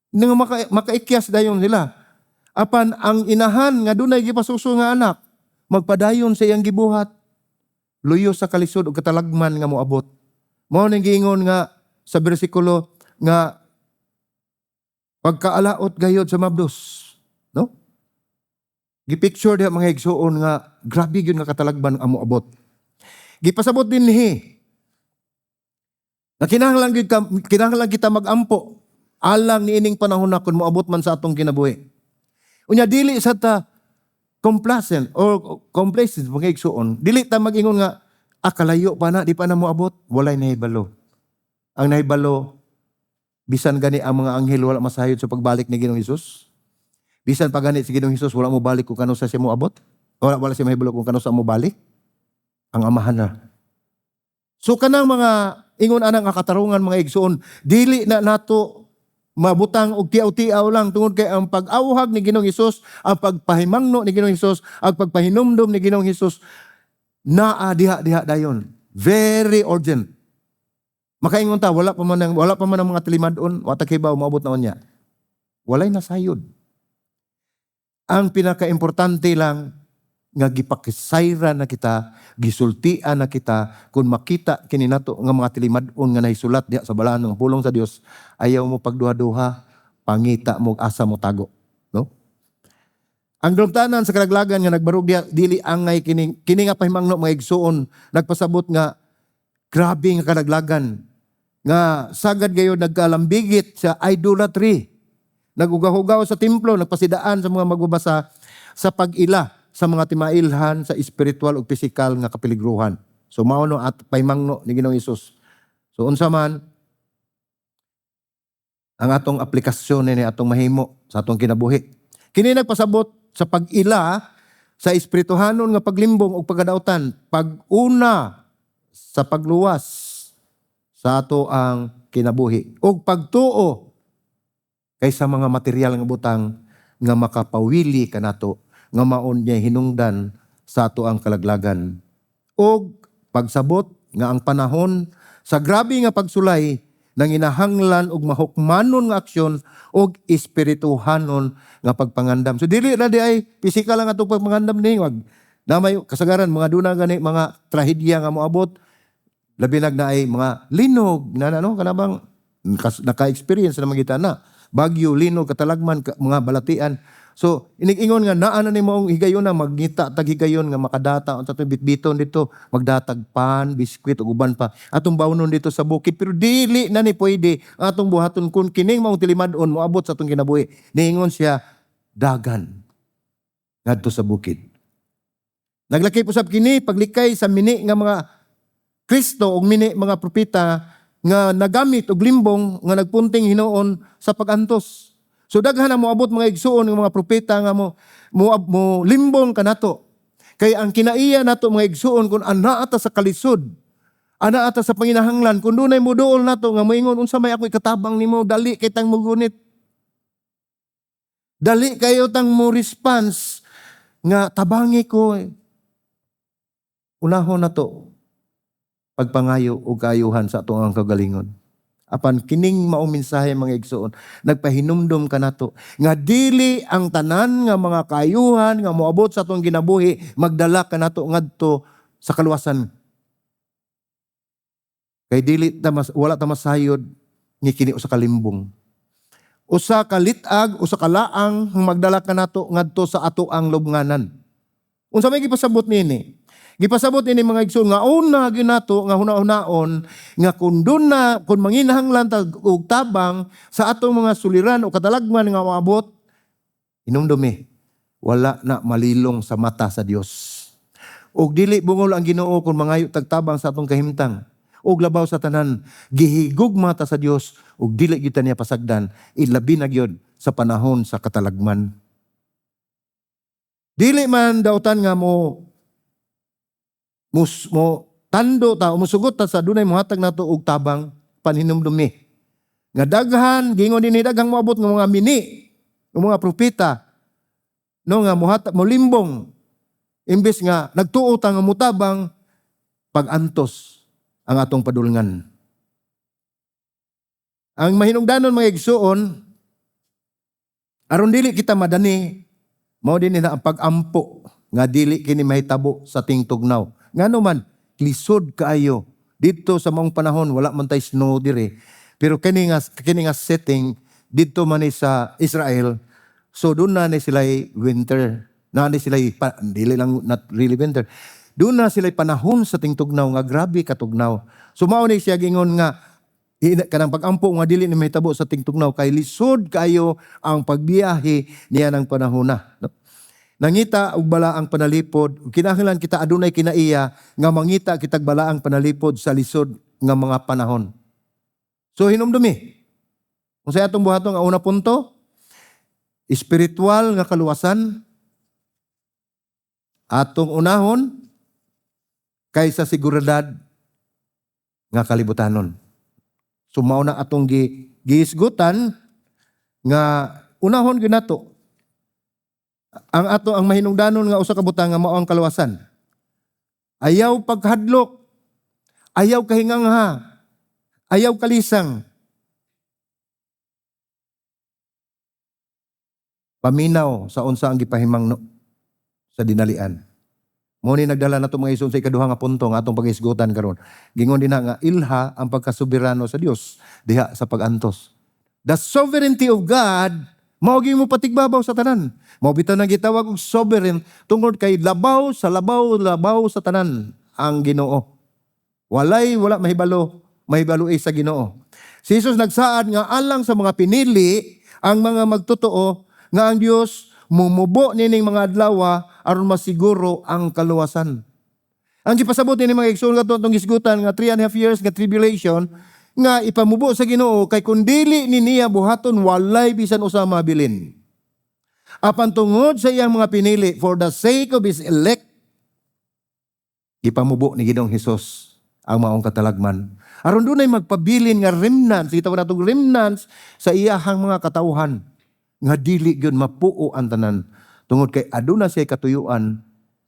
nga makaikyas dayon sila. Apan ang inahan nga dunay gipasuso nga anak, magpadayon sa iyang gibuhat, luyo sa kalisod o katalagman nga moabot. Mao ning giingon nga sa bersikulo nga pagkaalaot gayod sa mabdos, no? Gipicture diha mga igsoon nga grabe gyud nga katalagman ang moabot. Gipasabot dinhi na kinahanglan kita mag-ampo alang niining panahon na kun moabot man sa atong kinabuhi. Unya dili sa ta complacent or complacent mga igsoon, dili ta mag-ingon nga kalayo pa na, di pa na moabot, walay nahibalo. Ang nahibalo bisan gani ang mga anghel wala masayod sa pagbalik ni Ginoong Hesus. Bisan pa gani si Ginoong Hesus wala mo balik kung kano sa siya moabot. Wala siya mahibalo kung kano sa mo balik. Ang amahan na. So kanang mga ingon anang katarungan mga igsoon, dili na nato mabutang og tiaw-tiaw lang tungod kay ang pag-awhag ni Ginoong Hesus, ang pagpahimangno ni Ginoong Hesus, ang pagpahinumdom ni Ginoong Hesus naa diha dayon. Very urgent. Makaingon ta wala pa man ang mga tilimad-on, wa ta kay ba moabot na unya. Walay nasayod. Ang pinaka-importante lang nga gipakisayra na kita, gisultian na kita, kung makita kini nato nga mga tilimad-on nga nahisulat diha sa balahan ng pulong sa Dios, ayaw mo pagduha-duha, pangita mo asa mo tago, no? Ang dalumtanan sa kalaglagan nga nagbarog diha dili angay kini nga pahimangno mga igsuon nagpasabot nga grabe nga kalaglagan nga sagad gayon nagkalambigit sa idolatry. Nagugahugaw sa templo, nagpasidaan sa mga magbabasa sa pag-ila sa mga timailhan sa espiritual o pisikal nga kapiligruhan. So mao no at pahimangno ni Ginoong Hesus. So unsa man ang atong aplikasyon ni atong mahimo sa atong kinabuhi. Kini nagpasabot sa pag-ila sa espirituhanon nga paglimbong o pagkadautan, pag-una sa pagluwas sa ato ang kinabuhi ug pagtuo kaysa mga material nga butang nga makapawili kanato nga maon niya hinungdan sa ato ang kalaglagan. Og pagsabot nga ang panahon sa grabe nga pagsulay nang inahanglan og mahukmanon nga aksyon og espirituhanon nga pagpangandam. So dili na di ay pisikal lang atong pagpangandam ni wag namay kasagaran mga duna gani mga trahedya nga moabot labi na ay mga linog na ano kanabang naka-experience na magita na bagyo, linog, katalagman, mga balatian. So, inig-ingon nga, naan na ni moong higayon na, magngita, tag-higayon nga makadata, at atong bitbiton dito, magdatag pan, biskwit, uban pa, atong bawnon dito sa bukid. Pero dili na ni pwede, atong buhaton kung kining maong tilimadon, moabot sa atong kinabuhi. Niingon siya, dagan, ngadto sa bukid. Naglakip usab kini, paglikay sa mini nga mga Kristo, o mini mga propeta, nga nagamit og limbong nga nagpunting hinuon sa pagantos. So daghan ang moabot mga igsuon ng mga propeta nga mo limbong kanato. Kay ang kinaiya nato mga igsuon kun ana ata sa kalisod, ana ata sa panginahanglan, kun dunay moduol nato nga moingon unsa may ako'y katabang nimo, dali kay tang mugunit. Dali kayo tang mo response nga tabangi ko. Unahon nato pagpangayo o kaayuhan sa atong ang kagalingon. Apan kining maong mensahe mga igsoon, nagpahinumdum ka nato nga dili ang tanan nga mga kaayuhan nga moabot sa atong ginabuhi magdala ka nato ngadto sa kaluwasan. Kay dili wala ta masayod nga kini usa ka limbong. Usa ka litag, usa ka laang magdala ka nato ngadto sa ato ang lubnganan. Unsa may gipasabot nini? Gipasabot ini mga igsoon nga una gyud nato nga hunahon nga kun manginahanglan og tabang sa atong mga suliran o katalagman nga maabot inumdumi wala na malilong sa mata sa Dios. Og dili bungol ang Ginoo kun mangayo tagtabang sa atong kahimtang. Og labaw sa tanan gihigugma ta sa Dios og dili kita niya pasagdan ilabi na gyud sa panahon sa katalagman. Dili man dautan nga mo tando ta o musugot ta sa dunay mohatag nato og tabang panhinumdumi. Nga daghan gingon dinhi daghang moabot nga mga mini, ng mga propeta no nga molimbong imbes nga nagtuo ta nga mutabang pag-antos ang atong padulngan. Ang mahinungdanon mga igsuon aron dili kita madani mao dinhi na ang pag-ampo nga dili kini mahitabo sa tingtugnaw. Ngano man, lisod kaayo. Dito sa maong panahon, wala man tayo snow dire. Pero kini nga setting, dito man sa Israel, so doon na sila winter. Na sila, dili lang, not really winter. Doon na sila panahon sa tingtugnaw, nga grabe katugnaw. So mao ni siya gingon nga, kanang pag-ampo nga dili ni mahitabo sa tingtugnaw, kay lisod kaayo ang pagbiyahe niya ng panahon na. Nangita og balaang panalipod, kinahanglan kita adunay kinaiya nga mangita kitag balaang panalipod sa lisod nga mga panahon. So hinumdumi. Kung sa atong buhaton nga una punto, espiritual nga kaluwasan atong unahon kaysa seguridad nga kalibutanon. So mao na atong giisgutan nga unahon gyud nato ang mahinungdanon nga usa ka butang nga mao ang kaluwasan. Ayaw paghadlok, ayaw kahingangha, ayaw kalisang. Paminaw sa unsa ang gipahimangno sa dinalian. Mo ni nagdala nato mga igsoon sa ikaduha nga punto nga atong pag-isgutan karon. Gingon din nga ilha ang pagkasoberano sa Dios diha sa pag-antos. The sovereignty of God Mao gyud mo patigbabaw sa tanan. Mao bitaw nang gitawag og sovereign tungod kay labaw sa tanan ang Ginoo. Wala mahibalo sa Ginoo. Si Jesus nagsaad nga alang sa mga pinili ang mga magtotoo nga ang Dios mumubo nining mga adlaw aron masiguro ang kaluwasan. Ang gipasabot ni mga igsoon nga atong gisgutan nga 3.5 years nga tribulation nga ipamubo sa Ginoo kay kun dili ni niya buhaton walay bisan usa mabilin. Apan tungod sa iyang mga pinili for the sake of his elect ipamubo ni Ginoong Hesus ang maong katalagman. Aron dunay magpabilin nga remnants, gitawag natong remnants sa iyahang mga katawhan nga dili gyud mapuo ang tanan tungod kay aduna siya katuyuan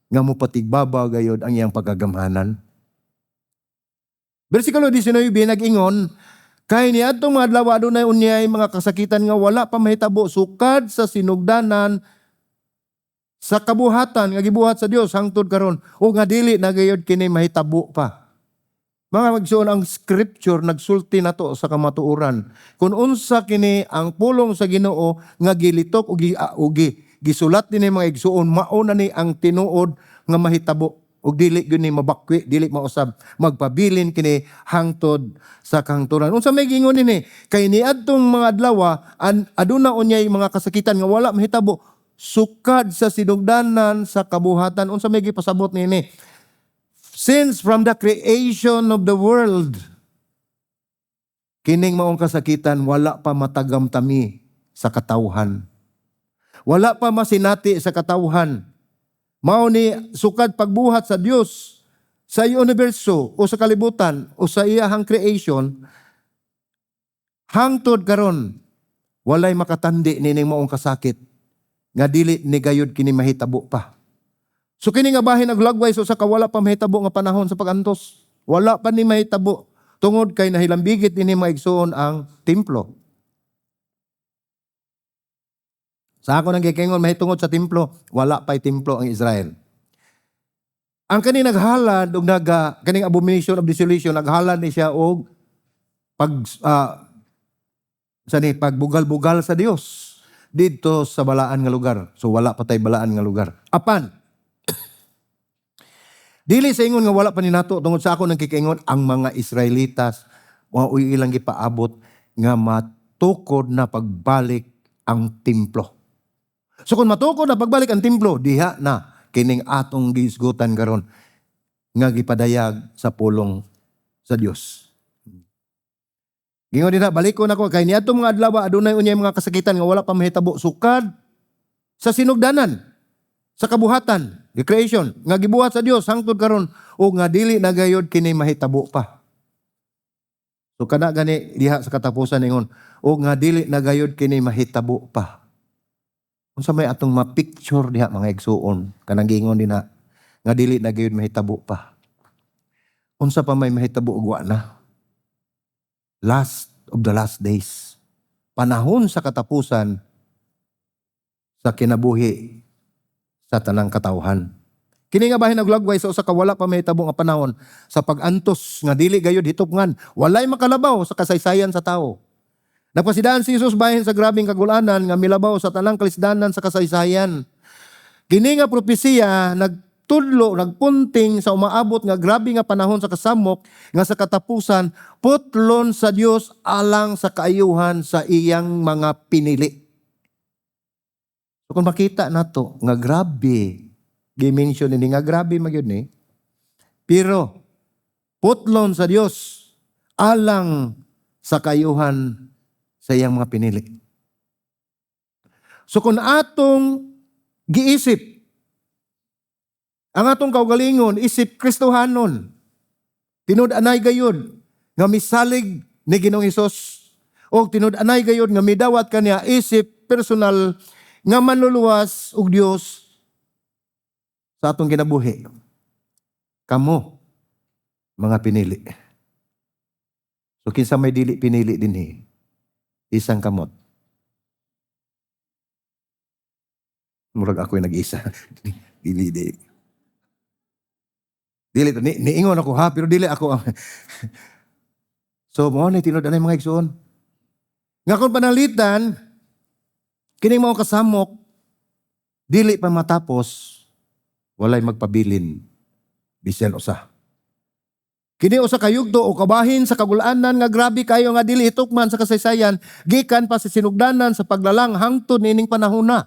nga mopatigbabaw gayod ang iyang pagagamhanan. Bersikulo 19 nag-ingon, kay niadtong mga adlaw adunay unyay mga kasakitan nga wala pa mahitabo sukad sa sinugdanan sa kabuhatan nga gibuhat sa Dios hangtod karon o nga dili na gayud kini mahitabo pa. Mga magsuon ang scripture nagsulti nato sa kamatuoran kung unsa kini ang pulong sa Ginoo nga gilitok ug gisulat din mga igsuon mao na ni ang tinuod nga mahitabo. ug dili gyud ni mabakwi, dili mausab magpabilin kini hangtod sa kahangturan. Unsa may gingon nini? Kay niadtong mga adlaw aduna unyay mga kasakitan nga wala mahitabo sukad sa sinugdanan sa kabuhatan. Unsa may gipasabot nini? Since from the creation of the world, kining maong kasakitan wala pa matagamtami sa katawhan. Wala pa masinati sa katawhan. Mao ni sukad pagbuhat sa Dios sa universo o sa kalibutan o sa iyahang creation hangtod karon walay makatandi nining maong kasakit nga dili ni gayud kini mahitabo pa. So kini nga bahin naglagway so sa kawala pa mahitabo nga panahon sa pagantos. Wala pa ni mahitabo tungod kay nahilambigit ini maigsuon ang templo. Sa ako nang gikingon mahitungod sa templo, wala pa'y templo ang Israel. Ang kani naghalad og kaning abomination of desolation naghalad ni siya og pagbugal-bugal sa Dios didto sa balaan nga lugar. So wala pa tay balaan nga lugar. Apan dili sa ingon nga wala pa ni nato tungod sa ako nang gikingon ang mga Israelitas mao ilang gipaabot nga matukod na pagbalik ang templo. So kung matukod na pagbalik ang templo, diha na kining atong gisgutan karon nga gipadayag sa pulong sa Dios. Gingon dinha balikon ako kay niadtong mga adlaw adunay unyay mga kasakitan nga wala pa mahitabo sukad sa sinugdanan, sa kabuhatan, the creation nga gibuhat sa Dios hangtod karon o nga dili na gayud kini mahitabo pa. So kana gani diha sa katapusan ingon o nga dili na gayud kini mahitabo pa. Unsa may atong ma-picture diha mga igsuon kanang giingon dinha nga dili na gayud mahitabo pa. Unsa pa may mahitabo ug wa na? Last of the last days. Panahon sa katapusan sa kinabuhi sa tanang katawhan. Kini nga bahin naglagway sa usa ka wala pa mahitabo nga panahon sa pag-antos nga dili gayud hitopngan, walay makalabaw sa kasaysayan sa tawo. Nagpasidaan si Jesus bahin sa grabing kagulanan nga milabaw sa tanang kalisdanan sa kasaysayan. Kini nga propesiya nagtudlo, nagpunting sa umaabot nga grabe nga panahon sa kasamok nga sa katapusan putlon sa Dios alang sa kaayuhan sa iyang mga pinili. So kung makita nato nga grabe, gi-mention ni nga grabe magyud ni. Pero putlon sa Dios alang sa kaayuhan sa iyang mga pinili. So kung atong giisip, ang atong kaugalingon, isip Kristohanon, tinud-anay gayud nga misalig ni Ginoong Hesus o tinud-anay gayud nga midawat kaniya isip personal nga manluluwas og Dios sa atong kinabuhi. Kamo, mga pinili. So kinsa may dili pinili dinhi? Isang kamot. Murag ako'y nag-isa. Dili. Dili to. Niingon ako ha, pero dili ako. So, mo ni tinud anay mga igsoon. Nga kung panalitan, Kining mao kasamok dili pa matapos walay magpabilin bisan usa. Kini usa ka yugto o kabahin sa kagul-anan nga grabe kayo nga dili hitukman sa kasaysayan gikan pa sa sinugdanan sa paglalang hangtod nining panahona.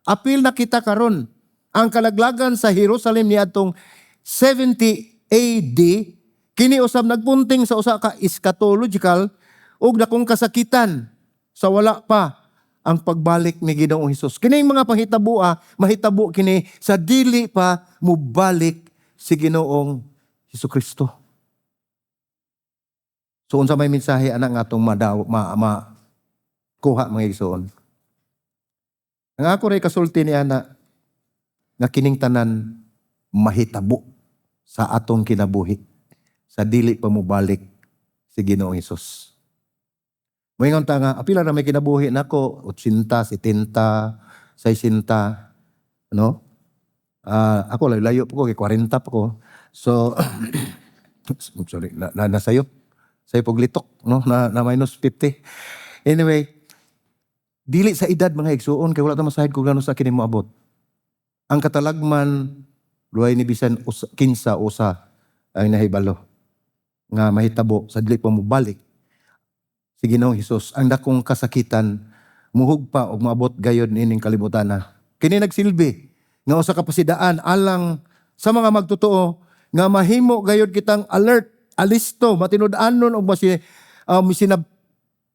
Apil na kita karon ang kalaglagan sa Jerusalem niadtong 70 AD kini usab nagpunting sa usa ka eschatological ug dakong kasakitan sa wala pa ang pagbalik ni Ginoong Hesus. Kining mga panghitabo mahitabo kini sa dili pa mubalik si Ginoong Hesukristo. So unsa may mensahe ana nga atong kuha mga igsoon. Ang ako ray kasulti ni ana nga kining tanan mahitabo sa atong kinabuhi sa dili pa mobalik si Ginoong Hesus. Moingon ta nga apila na may kinabuhi nako 80, 70, 60 no? Ako layo po ko kay 40 pa ko. So sorry nasayo. Sa ipoglitok, no? Na minus 50. Anyway, dili sa edad mga igsuon, kaya wala ta masahid kung gano'n sa kini moabot. Ang katalagman, luay ni bisan kinsa usa ang nahibalo. Nga mahitabo sa dili pa mobalik si Ginoong Hesus. Ang dakong kasakitan, muhugpa o maabot gayod nining kalibutan na. Kini nagsilbi, nga usa ka pasidaan alang sa mga magtotoo, nga mahimo gayod kitang alert, alisto, matinud-anon o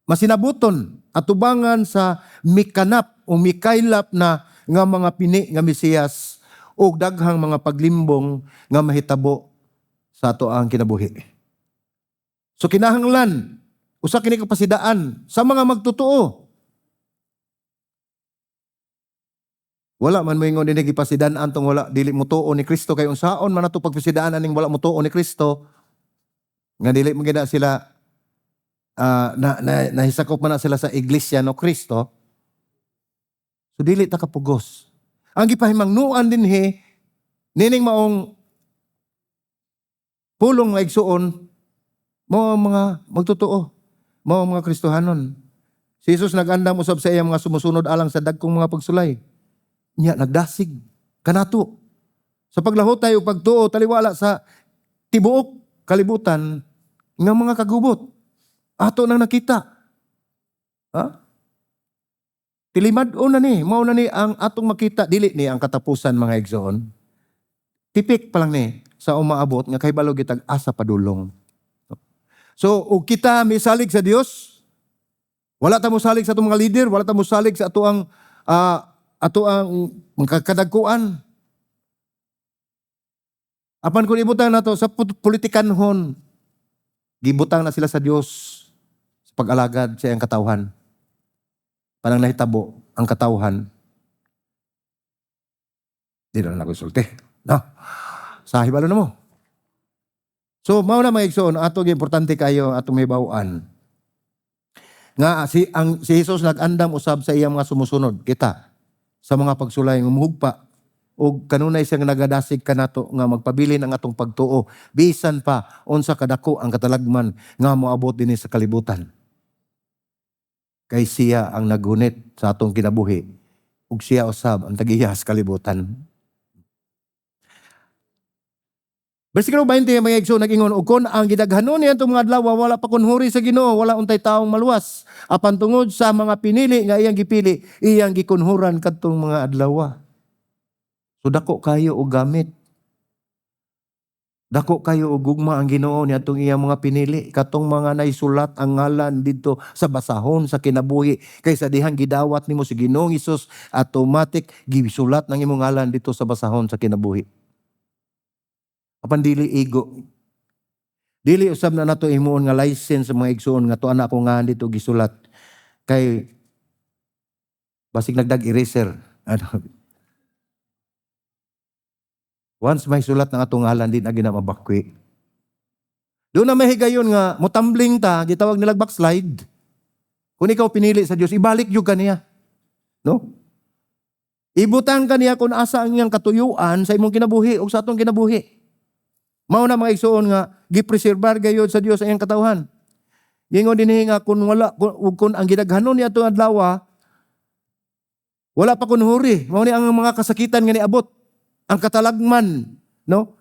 masinabuton atubangan sa mikanap o mikaylap na nga mga pini nga Mesiyas o daghang mga paglimbong nga mahitabo sa ato ang kinabuhi. So kinahanglan, usa kini kapasidaan sa mga magtotoo. Wala man moingon dinhi gipasidaan antong wala dili mo tuo ni Kristo kay unsaon man ato pagpasidaan aning wala mo tuo ni Kristo. Nga dili mo gina sila nahisakop man na sila sa iglesia no Kristo. So dili ta kapugos. Ang gipahimangnuan dinhi nining maong pulong nga igsuon mao mga magtotoo, mao mga Kristohanon. Si Jesus nag-andam usab sa iyang mga sumusunod alang sa dagkong mga pagsulay. Nya nagdasig kanato sa paglahutay ug pagtuo taliwala sa tibuok kalibutan nga mga kagubot. Ato nang nakita. Ha? Tilimad na ni, mao na ni ang atong makita dili ni ang katapusan mga igsoon. Tipik pa lang ni sa umaabot nga kay balog gitag asa padulong. So, ug kita misalig sa Dios, wala ta mo salig sa atong mga leader, wala ta mo salig sa ato ang kadagkuan. Apan kung ibutang nato sa politikanhon, gibutang na sila sa Dios sa pag-alagad sa iyang katawhan. Panang nahitabo ang katawhan, di na nagsulti. No? Sa hibalo na mo. So, mao na mga igsoon, ato importante kayo atong may bawaan. Nga si Jesus nag-andam usab sa iyang mga sumusunod, kita, sa mga pagsulay ng umuhugpa, o kanunay siyang nagadasig kanato nga magpabilin ang atong pagtuo bisan pa unsa kadako ang katalagman nga moabot dinhi sa kalibutan. Kay siya ang nagunit sa atong kinabuhi ug siya usab ang tagiya sa kalibutan. Bersikulo 20 mga igsoon nag-ingon ug kon ang gidaghanon niya atong mga adlaw wala pa kunhuri sa Ginoo, wala untay taong maluwas apan tungod sa mga pinili nga iyang gipili, iyang gikunhuran kadtong mga adlaw. So dako kayo og gamit. Dako kayo og gugma ang Ginoo ni atong iyang mga pinili, katong mga naisulat ang ngalan didto sa basahon sa kinabuhi. Kaysa dihang gidawat nimo si Ginoong Hesus, automatic gisulat nang imong ngalan didto sa basahon sa kinabuhi. Apan dili ego. Dili usab na nato himuon nga license sa mga igsoon nga tuan ako nga dito gisulat kay basig nagdag eraser. Once may sulat ng atong ngalan, di na ginamabakwi. Doon na mahigayon nga, mutambling ta, gitawag nilag backslide. Kung ikaw pinili sa Diyos, ibalik yung kaniya. No? Ibutang kaniya kung asa ang iyang katuyuan sa imong kinabuhi o sa atong kinabuhi. Mao na mga igsoon nga, gipreserbar gayod sa Diyos ang iyang katawhan. Gingon din nga, kung ang gidaghanon niya itong adlaw, Wala pa kunhuri. Mao ni ang mga kasakitan nga niabot. Ang katalagman, no?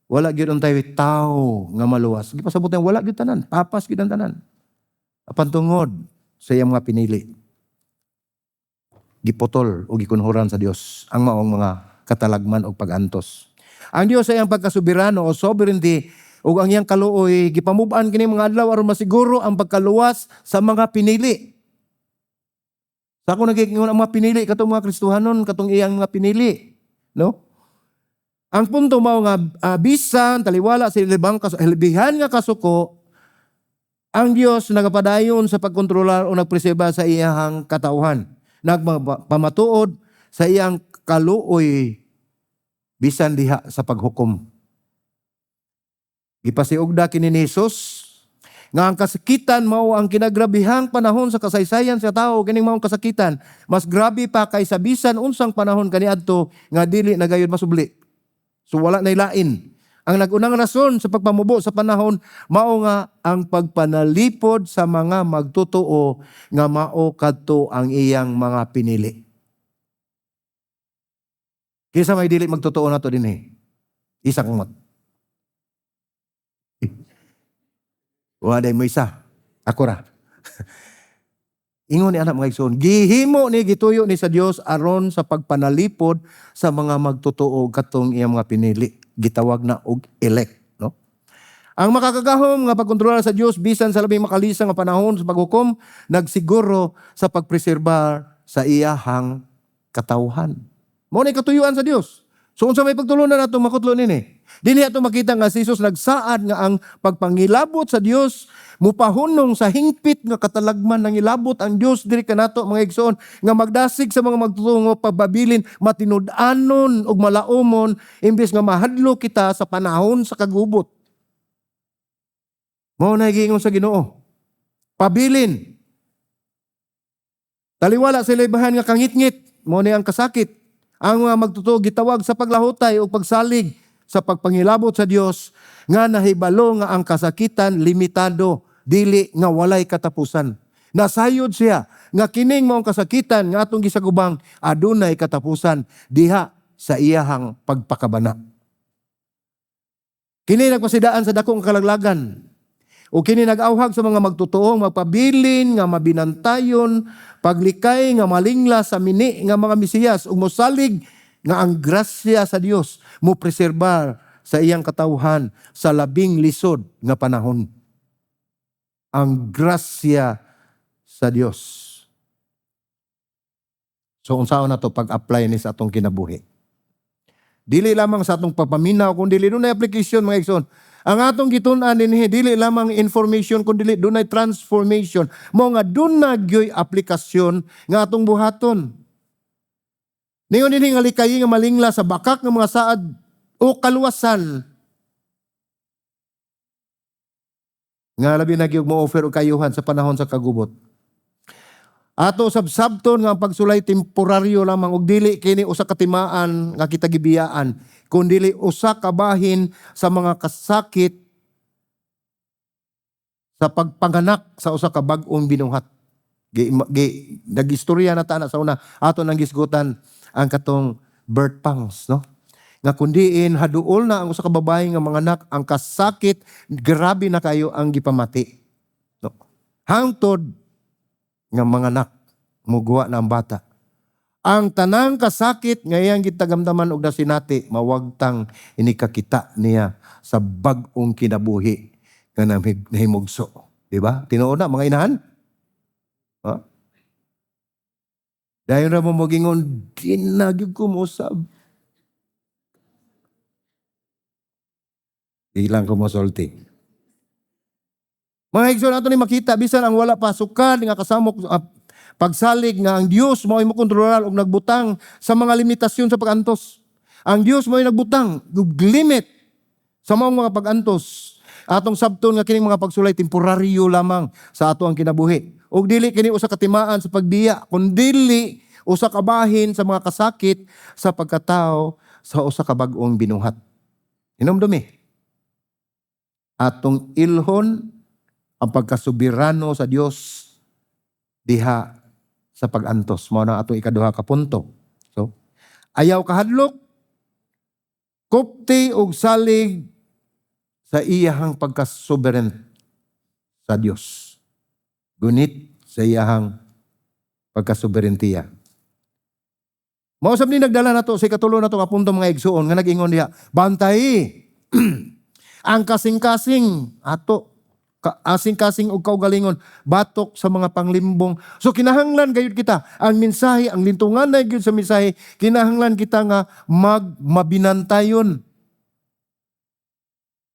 Wala gyud untay tawo nga maluwas. Gipasabot niya wala gyud tanan, papas gyud ang tanan. Apan tungod sa iyang mga pinili, giputol o gikunhuran sa Dios ang maong mga katalagman o pagantos. Ang Dios ay ang pagkasubirano o sovereignty ug ang iyang kaluoy gipamub-an kini mga adlaw aron masiguro ang pagkaluwas sa mga pinili. Sa ako nagiingon ang mga pinili katong mga Kristohanon, katong iyang mga pinili, no? Ang punto mao nga bisan taliwala sa ilbihan nga kasuko, ang Dios nagapadayon sa pagkontrolar o nagpreserba sa iyang katauhan. Nagpamatuod sa iyang kaluoy bisan diha sa paghukom. Gipasiugda kini ni Jesus nga ang kasakitan mao ang kinagrabihang panahon sa kasaysayan sa tao, kining maong kasakitan mas grabe pa kaysa bisan unsang panahon kaniadto nga dili na gayud masubli. So wala nay lain. Ang nagunang rason sa pagpamubo sa panahon mao nga ang pagpanalipod sa mga magtotoo nga mao kadto ang iyang mga pinili. Kisa may dili magtotoo nato dinhi. Isa kumot. Wala mo isa. Ako ra. Ingon ni anak mga igsoon, gihimo ni gituyo ni sa Dios aron sa pagpanalipod sa mga magtotoo katong iyang mga pinili. Gitawag na og elect, no? Ang makakagahom nga pagkontrolar sa Dios bisan sa labing makalisang nga panahon sa paghukom nagsiguro sa pagpreserbar sa iyahang katawhan. Mao ni katuyuan sa Dios. So unsa may pagtulunan nato makutlo nini? Dinhi ato makita nga si Jesus nagsaad nga ang pagpangilabot sa Dios mupahunong sa hingpit nga katalagman nang ilabot ang Dios diri kanato mga igsoon nga magdasig sa mga magtutungo pagbabilin matinud-anon ug malaumon imbes nga mahadlo kita sa panahon sa kagubot. Mao na giingon sa Ginoo. Pabilin. Taliwala sa ibahan nga kangitngit, mao ni ang kasakit. Ang mga magtutuo gitawag sa paglahutay o pagsalig sa pagpangilabot sa Dios nga nahibalo nga ang kasakitan limitado, dili nga walay katapusan. Nasayod siya nga kining maong kasakitan nga atong gisagubang adunay katapusan diha sa iyahang pagpakabana. Kini nagpasidaan sa dakong kalaglagan. O kini nag-awhag sa mga magtutuong magpabilin nga mabinantayon, paglikay nga malingla sa mini nga mga Mesiyas ug mosalig nga ang grasya sa Dios mo preserbar sa iyang katawhan sa labing lisod nga panahon. Ang grasya sa Dios. So unsaon na to pag-apply ni sa atong kinabuhi? Dili lamang sa atong pagpaminaw kundi dili dunay application mga igsoon. Ang atong gitun-an dinhi dili lamang information kundi dili dunay transformation. Mao nga dunay gyoy aplikasyon nga atong buhaton. Ningon dinhi nga likay nga malingla sa bakak nga mga saad o kaluwasan. Nga labi na gyud mo offer og kayuhan sa panahon sa kagubot. Ato sabsabton nga pagsulay temporaryo lamang og dili kini usa ka timaan nga kita gibiyaan kundi dili usa ka bahin sa mga kasakit sa pagpanganak sa usa ka bag-ong binuhat. Nagistorya na ta na sa una ato nang gisgutan ang katong birth pangs, no? Nga kundiin haduol na ang usa ka babae nga manganak ang kasakit grabe na kayo ang gipamati. No? Hangtod nga mga anak, mugwa na ang bata. Ang tanang kasakit ngayang gitagamdaman og nasinati, mawagtang inikakita niya sa bag-ong kinabuhi nga nahimugso. Diba? Tinuod na, mga inahan? Ha? Dahil na mo magingon, dinagig ko mo sab. Ilang ko mo solti. Mga higso nato ni makita bisan ang wala pasukan nga kasamok pagsalig nga ang Dios mao ay makontrolar og nagbutang sa mga limitasyon sa pagantos. Ang Dios mao ay nagbutang og limit sa mga pagantos. Atong sabton nga kining mga pagsulay temporaryo lamang sa ato ang kinabuhi. Og dili kini usa ka timaan sa pagbiya, kundi usa ka bahin sa mga kasakit sa pagkatao sa usa ka bag-ong binuhat. Inomdumi. Atong ilhon ang pagkasubirano sa Dios diha sa pag-antos. Mao na atong ikaduha ka punto. So, ayaw kahadlok, kupti og salig sa iyahang pagka-sovereign sa Dios. Gunit sa iyahang pagka-sovereigntiya. Mao sab ni nagdala nato sa ikatulo nato ka punto mga igsuon nga nag-ingon diha, bantay ang kasing-kasing ato asing-kasing og kaugalingon batok sa mga panglimbong. So kinahanglan gayud kita ang mensahe, ang lintungan na gyud sa mensahe, kinahanglan kita nga mabinantayon.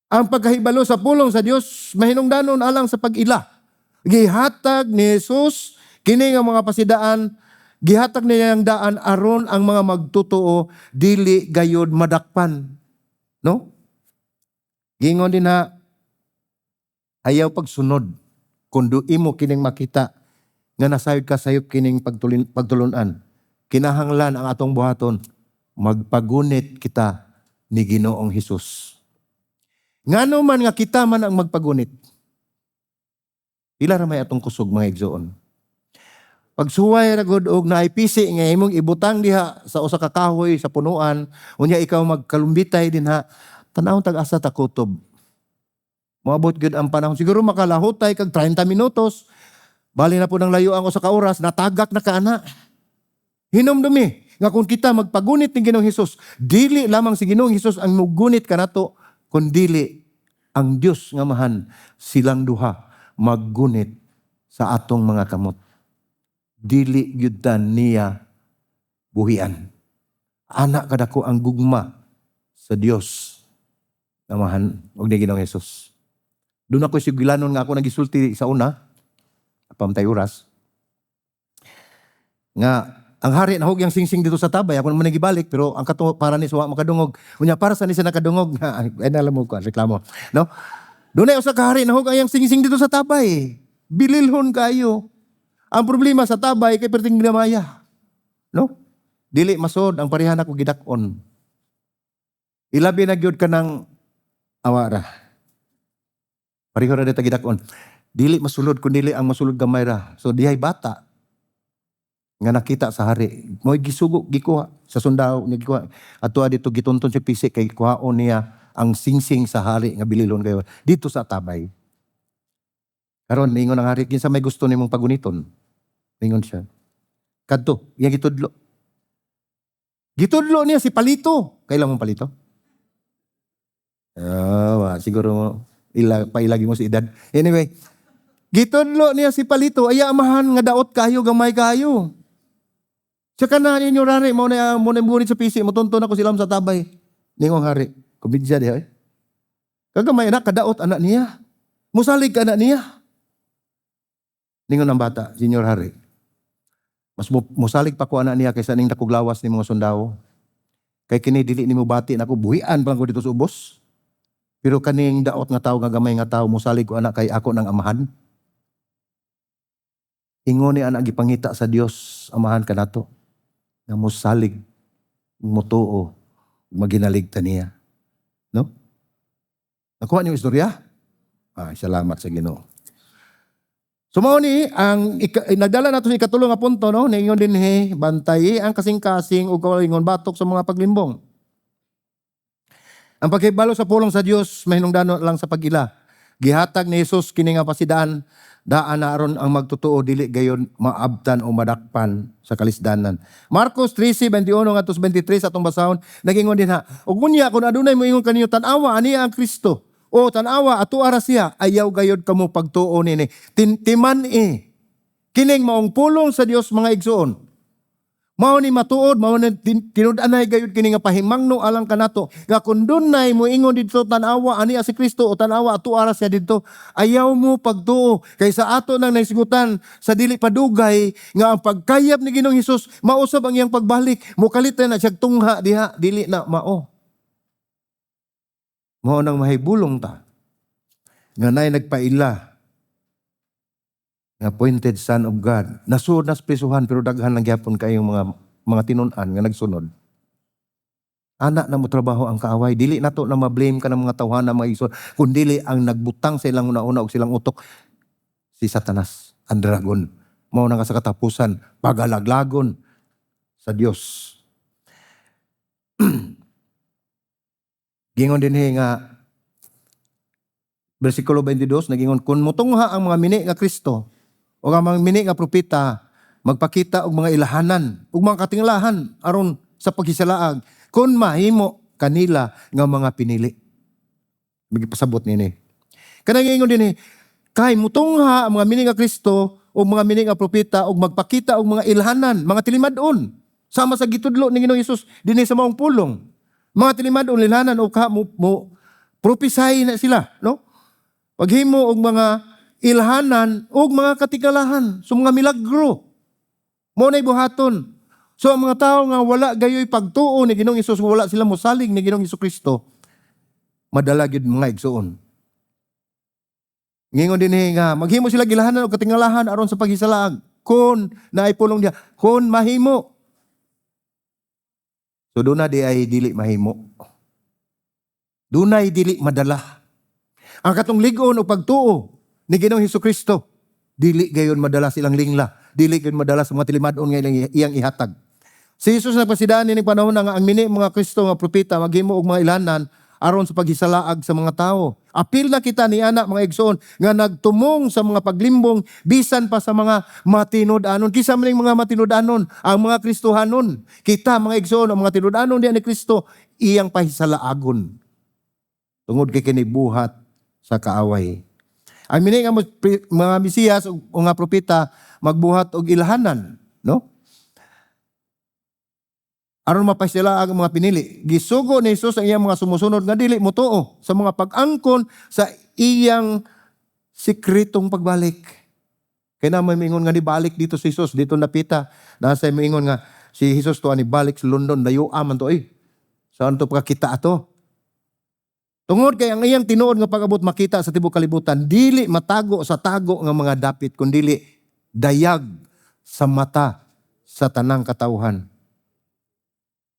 Ang pagkahibalo sa pulong sa Dios mahinungdanon alang sa pag-ila. Gihatag ni Jesus kini nga mga pasidaan, gihatag niya ang daan aron ang mga magtotoo dili gayud madakpan. No? Gingon din na ayaw pagsunod kundo imo kining makita nga nasayod ka sayop kining pagtulunan. Kinahanglan ang atong buhaton magpagunit kita ni Ginoong Hesus. Ngano man nga kita man ang magpagunit. Pila ra may atong kusog mga igsoon. Pagsuway ra gud og naay pisi nga imong ibutang diha sa usa ka kahoy sa punuan, unya ikaw magkalumbitay dinha, tan-awon tag-asa ta kutob. Moabot gud ang panahon siguro makalahutay kag 30 minutos. Bali na po ng layo ang usa ka oras, natagak na kaana. Hinumdumi nga kung kita magpagunit ni Ginoong Hesus, dili lamang si Ginoong Hesus ang mugunit kanato, kundili ang Dios nga mahan silang duha maggunit sa atong mga kamot. Dili gyud niya buhian. Anak kadako ang gugma sa Dios nga mahan og ni Ginoong Hesus. Doon ako sigilanon nga ako nagisulti sa una, pamtay oras, nga ang hari na huwag yung singsing dito sa tabay, ako naman nagibalik, pero ang para ni suwa makadungog. Unya, para sa ni siya nakadungog, ay nalam mo ko, reklamo. No? Doon ay usa ka hari na huwag ang singsing dito sa tabay. Bililhon kayo. Ang problema sa tabay, kay perting ginamaya. No? Dili masod, ang parihan ako gidakon. Ilabi na gyud ka ng awara. Pariho ra dito gidakon. Dili masulod kun dili ang masulod gamay ra. So dihay bata nga nakita sa hari. Mo'y gisugo gikuha sa sundao niya gikuha. Ato dito gitunton si pisik kay kuhaon niya ang singsing sa hari nga bililon kayo dito sa tabay. Karon ningon ang hari, kinsa may gusto nimong paguniton? Ningon siya. Kadto, iya gitudlo. Gitudlo niya si Palito. Kailan mong Palito? Siguro pailagi mo si edad. Anyway, gitudlo niya si Palito, ay amahan nga daot kayo, gamay kayo. Tsaka na ninyo rari, mo na bunit sa pisi, mutunton ako silam sa tabay. Ningong hari, kubidya diha eh. Kagamay na, kadaot anak niya. Musalig ka anak niya. Ningon ang bata, Senyor Hari. Mas musalig pa ko anak niya kaysa ning nakuglawas ni mga sundao. Kay kini dili nimo bati nako buhian pa lang ko dito sa ubos. Pero kaning daot nga tao nga gamay nga tao musalig ko anak kay ako ng amahan. Ingon ni anak gipangita sa Dios amahan kanato. Nga musalig mutuo maginaligtan niya. No? Nakuha niyo istorya? Salamat sa Ginoo. So mao ni ang nagdala nato sa ikatulong nga punto no, ningon dinhi bantay ang kasing-kasing ug kaugalingon batok sa mga paglimbong. Ang paghibalo sa pulong sa Dios mahinungdanon lang sa pag-ila. Gihatag ni Jesus kini nga pasidaan daan na aron ang magtotoo dili gayon maabtan o madakpan sa kalisdanan. Marcos 13:21 ngadto 23 atong basahon nagingon dinha. Ug unya kun adunay moingon kaninyo tan-awa aniya ang Kristo. O tan-awa ato ara siya ayaw gayod kamo pagtuo nini. Timan kining maong pulong sa Dios mga igsoon. Mao ni matuod, mao ni tinud-anay gayud kini nga pahimangno alang kanato. Nga kun dunay moingon didto tan-awa aniya si Kristo o tan-awa ato ara siya didto, ayaw mo pagtuo kaysa ato nang naisigutan sa dili padugay nga ang pagkayap ni Ginoong Hesus mausab ang iyang pagbalik. Mukalit na siya tungha diha dili na mao. Mao nang mahibulong ta nga nay nagpaila nga appointed son of God. Nasud nas prisuhan pero daghan lang gyapon kayong mga tinun-an nga nagsunod. Anak na mo trabaho ang kaaway, dili nato na ma-blame ka ng mga tawhana mga igsoon, kundi ang nagbutang sa ilang una-una og silang utok si Satanas, ang dragon. mao na nga sa katapusan pagalaglagon sa Dios. Gingon dinhi nga bersikulo 22 nagingon, kun motungha ang mga mini nga Kristo o ang mga mini nga propeta magpakita og mga ilahanan ug mga katinglahan aron sa paghisalaag kun mahimo kanila nga mga pinili. Magipasabot nini. Kanang ingon dinhi, kay motungha ang mga mini nga Kristo o mga mini nga propeta og magpakita og mga ilahanan, mga tilimadon sama sa gitudlo ni Ginoong Hesus dinhi sa maong pulong. Mga tilimadon ilahanan o mo propesay na sila, no? Paghimo og mga ilhanan og mga katigalahan, so mga milagro. Mo nay buhaton. So ang mga tao nga wala gayoy pagtuo ni Ginoong Hesus, wala sila mosalig ni Ginoong Hesukristo, madala gyud mga igsoon. Ngingon dinhi nga maghimo sila gilahanan og katingalahan aron sa paghisalaag kun naay pulong diha, kun mahimo. So doon di ay dili mahimo. Dunay dili madala. Ang katong lig-on o pagtuo ni Ginoong Hesukristo, dili gayon madala silang lingla, dili gayon madala sa mga tilimadon nga iyang ihatag. Si Jesus nagpasidaan ni panahon nga ang mini mga Kristo nga propeta maghimo og mga ilahanan aron sa paghisalaag sa mga tao. Apil na kita ni anak mga igsoon nga nagtumong sa mga paglimbong bisan pa sa mga matinud-anon. Kisa man mga matinud-anon ang mga Kristohanon. Kita mga igsoon ang mga tinud-anon diyan ni Kristo iyang pahisalaagon. Tungod kay kini buhat sa kaaway. Ang mini nga mga Mesiyas o nga propeta magbuhat og ilahanan, no? Aron mapasila ang mga pinili. Gisugo ni Jesus ang iyang mga sumusunod nga dili motuo sa mga pag-angkon sa iyang sikretong pagbalik. Kaya na may mingon nga ni balik dito si Jesus, dito napita. Nasa mingon nga si Jesus to ani balik sa London, dayo aman to saan to pagkita ato? Tungod kay ang iyang tinuod nga pag-abot makita sa tibuok kalibutan, dili matago sa tago nga mga dapit, kundi dayag sa mata sa tanang katawhan.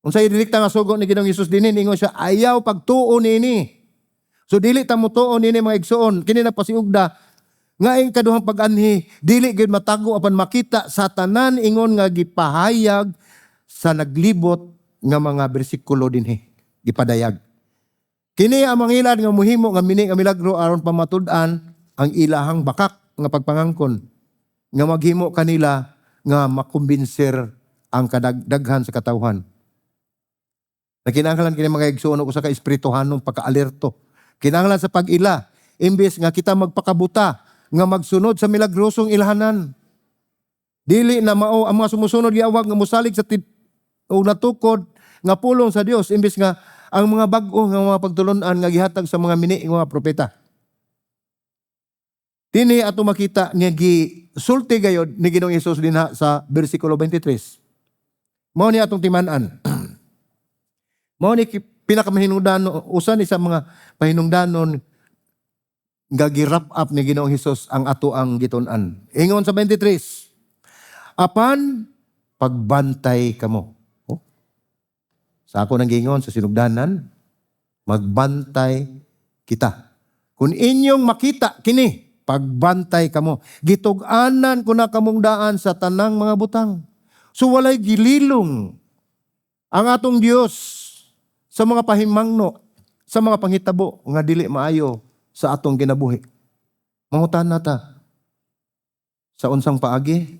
Unsay direkta nga sugo ni Ginoong Hesus dinhi, ingon siya, ayaw pagtuo nini. So dili ta motuo nini mga igsoon, kini na pasiugda nga ing kaduhang pag-anhi, dili gyud matago apan makita sa tanan ingon nga gipahayag sa naglibot nga mga bersikulo dinhi, gipadayag. Kini ang mangilad nga muhimo nga mini nga milagro aron pamatud-an ang ilahang bakak nga pagpangangkon nga maghimo kanila nga makumbinser ang kadaghan sa katawhan. Nakinahanglan kini mga igsoon og usa ka espirituhanong pagka-alerto. Kinahanglan sa pag-ila imbes nga kita magpakabuta nga magsunod sa milagrosong ilhanan. Dili na mao ang mga sumusunod giawag nga mosalig sa o natukod nga pulong sa Dios imbes nga ang mga bag-o nga mga pagtulunan nga gihatag sa mga mini nga propeta. Dini ato makita nga gisulti gayod ni Ginoong Hesus dinha sa bersikulo 23. Mao ni atong timan-an. Mao ni pinakamahinungdanon, usa ni sa mga pahinungdanon nga gi-wrap up ni Ginoong Hesus ang ato ang gitun-an. Ingon sa 23, apan pagbantay kamo. Sa ako nang gingon sa sinugdanan, magbantay kita. Kung inyong makita kini, pagbantay kamo. Gitug-anan ko na kamong daan sa tanang mga butang. So walay gililong ang atong Dios sa mga pahimangno, sa mga panghitabo nga dili maayo sa atong kinabuhi. Mangutan nata sa unsang paagi.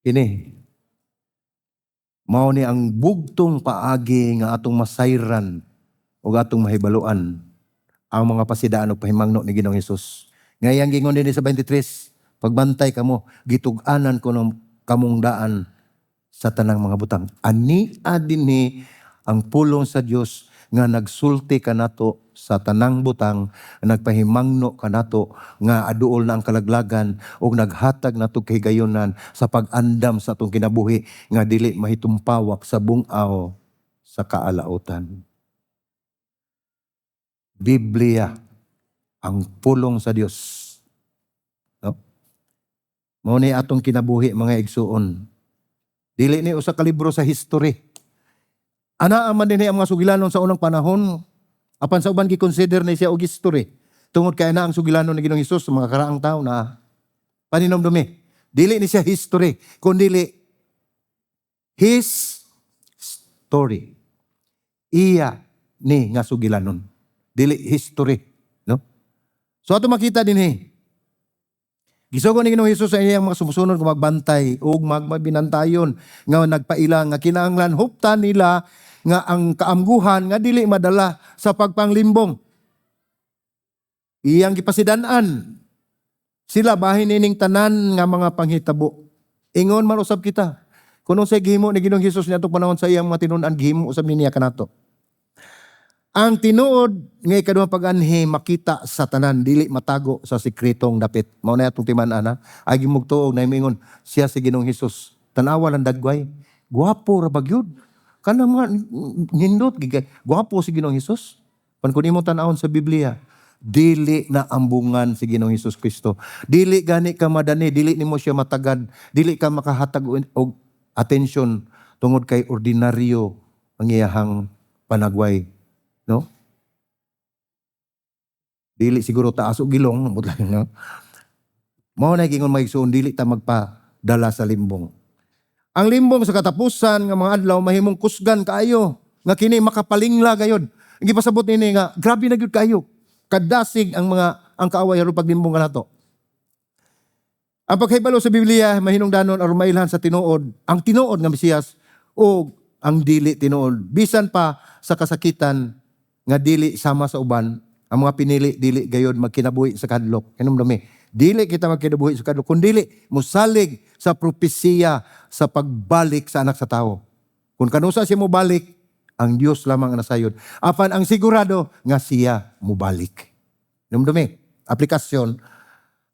Ini, mao ni ang bugtong paagi nga atong masayran o atong mahibaluan ang mga pasidaan o pahimangno ni Ginoong Hesus. Ngayang gingon din sa 23, pagbantay kamo, gitug-anan ko ng kamong daan sa tanang mga butang. Ani adini ang pulong sa Dios nga nagsulti kanato sa tanang butang, nagpahimangno kanato nga aduol na ang kalaglagan ug naghatag nato kahigayonan sa pag-andam sa atong kinabuhi nga dili mahitumpawak sa bung-aw sa kaalautan. Biblia ang pulong sa Dios. No? Mao ni atong kinabuhi mga igsuon. Dili ni usa ka libro sa history. Ana man dinhi ang mga sugilanon sa unang panahon. Apan sa uban gi-consider na siya og history. Tungod kay na ang sugilanon ni Ginoong Hesus sa mga karaang tawo na paninomdumi. Dili ni siya history, kundi his story. Iya ni nga sugilanon. Dili history, no? So ato makita din gisugo ni Ginoong Hesus sa iyang mga sumusunod kung magbantay ug magbinantayon nga nagpaila nga kinahanglan huptan nila nga ang kaamguhan nga dili madala sa pagpanglimbong. Iyang gipasidan-an sila bahin ining tanan nga mga panghitabo. Ingon man usab kita. Kuno sa gihimo ni Ginoong Hesus niadtong panahon sa iyang mga tinun-an gihimo usab niya kanato. Ang tinuod nga ikaduhang pag-anhi makita sa tanan dili matago sa sikretong dapit. Mao na atong timan-ana agi mugtuog na ingon siya si Ginoong Hesus. Tanawa lang dagway. Gwapo ra bagyod. Kana mga nindot gigay. Gwapo si Ginoong Hesus. Pan kun imong tan-awon sa Biblia, dili na ambungan si Ginoong Hesus Kristo. Dili gani ka madani, dili nimo siya matagad, dili ka makahatag og atensyon tungod kay ordinaryo ang iyahang panagway. No? Dili siguro taas o gilong, no? Mao na gingon maigsoon dili ta magpadala sa limbong. Ang limbong sa katapusan nga mga adlaw mahimong kusgan kaayo nga kini makapalingla gayod. Ang gipasabot nini nga grabe na gyud kaayo. Kadasig ang kaaway aron paglimbong kanato. Ang paghibalo sa Biblia mahinungdanon aron mailhan sa tinuod, ang tinuod nga Mesiyas o ang dili tinuod. Bisan pa sa kasakitan nga dili sama sa uban, ang mga pinili dili gayod magkinabuhi sa kadlok. Hinumdumi, dili kita magkinabuhi sa kadlok, kundi dili musalig sa propesiya sa pagbalik sa anak sa tao. Kung kanusa siya mo balik, ang Dios lamang ang nasayod. Apan ang sigurado nga siya mubalik. Hinumdumi, aplikasyon.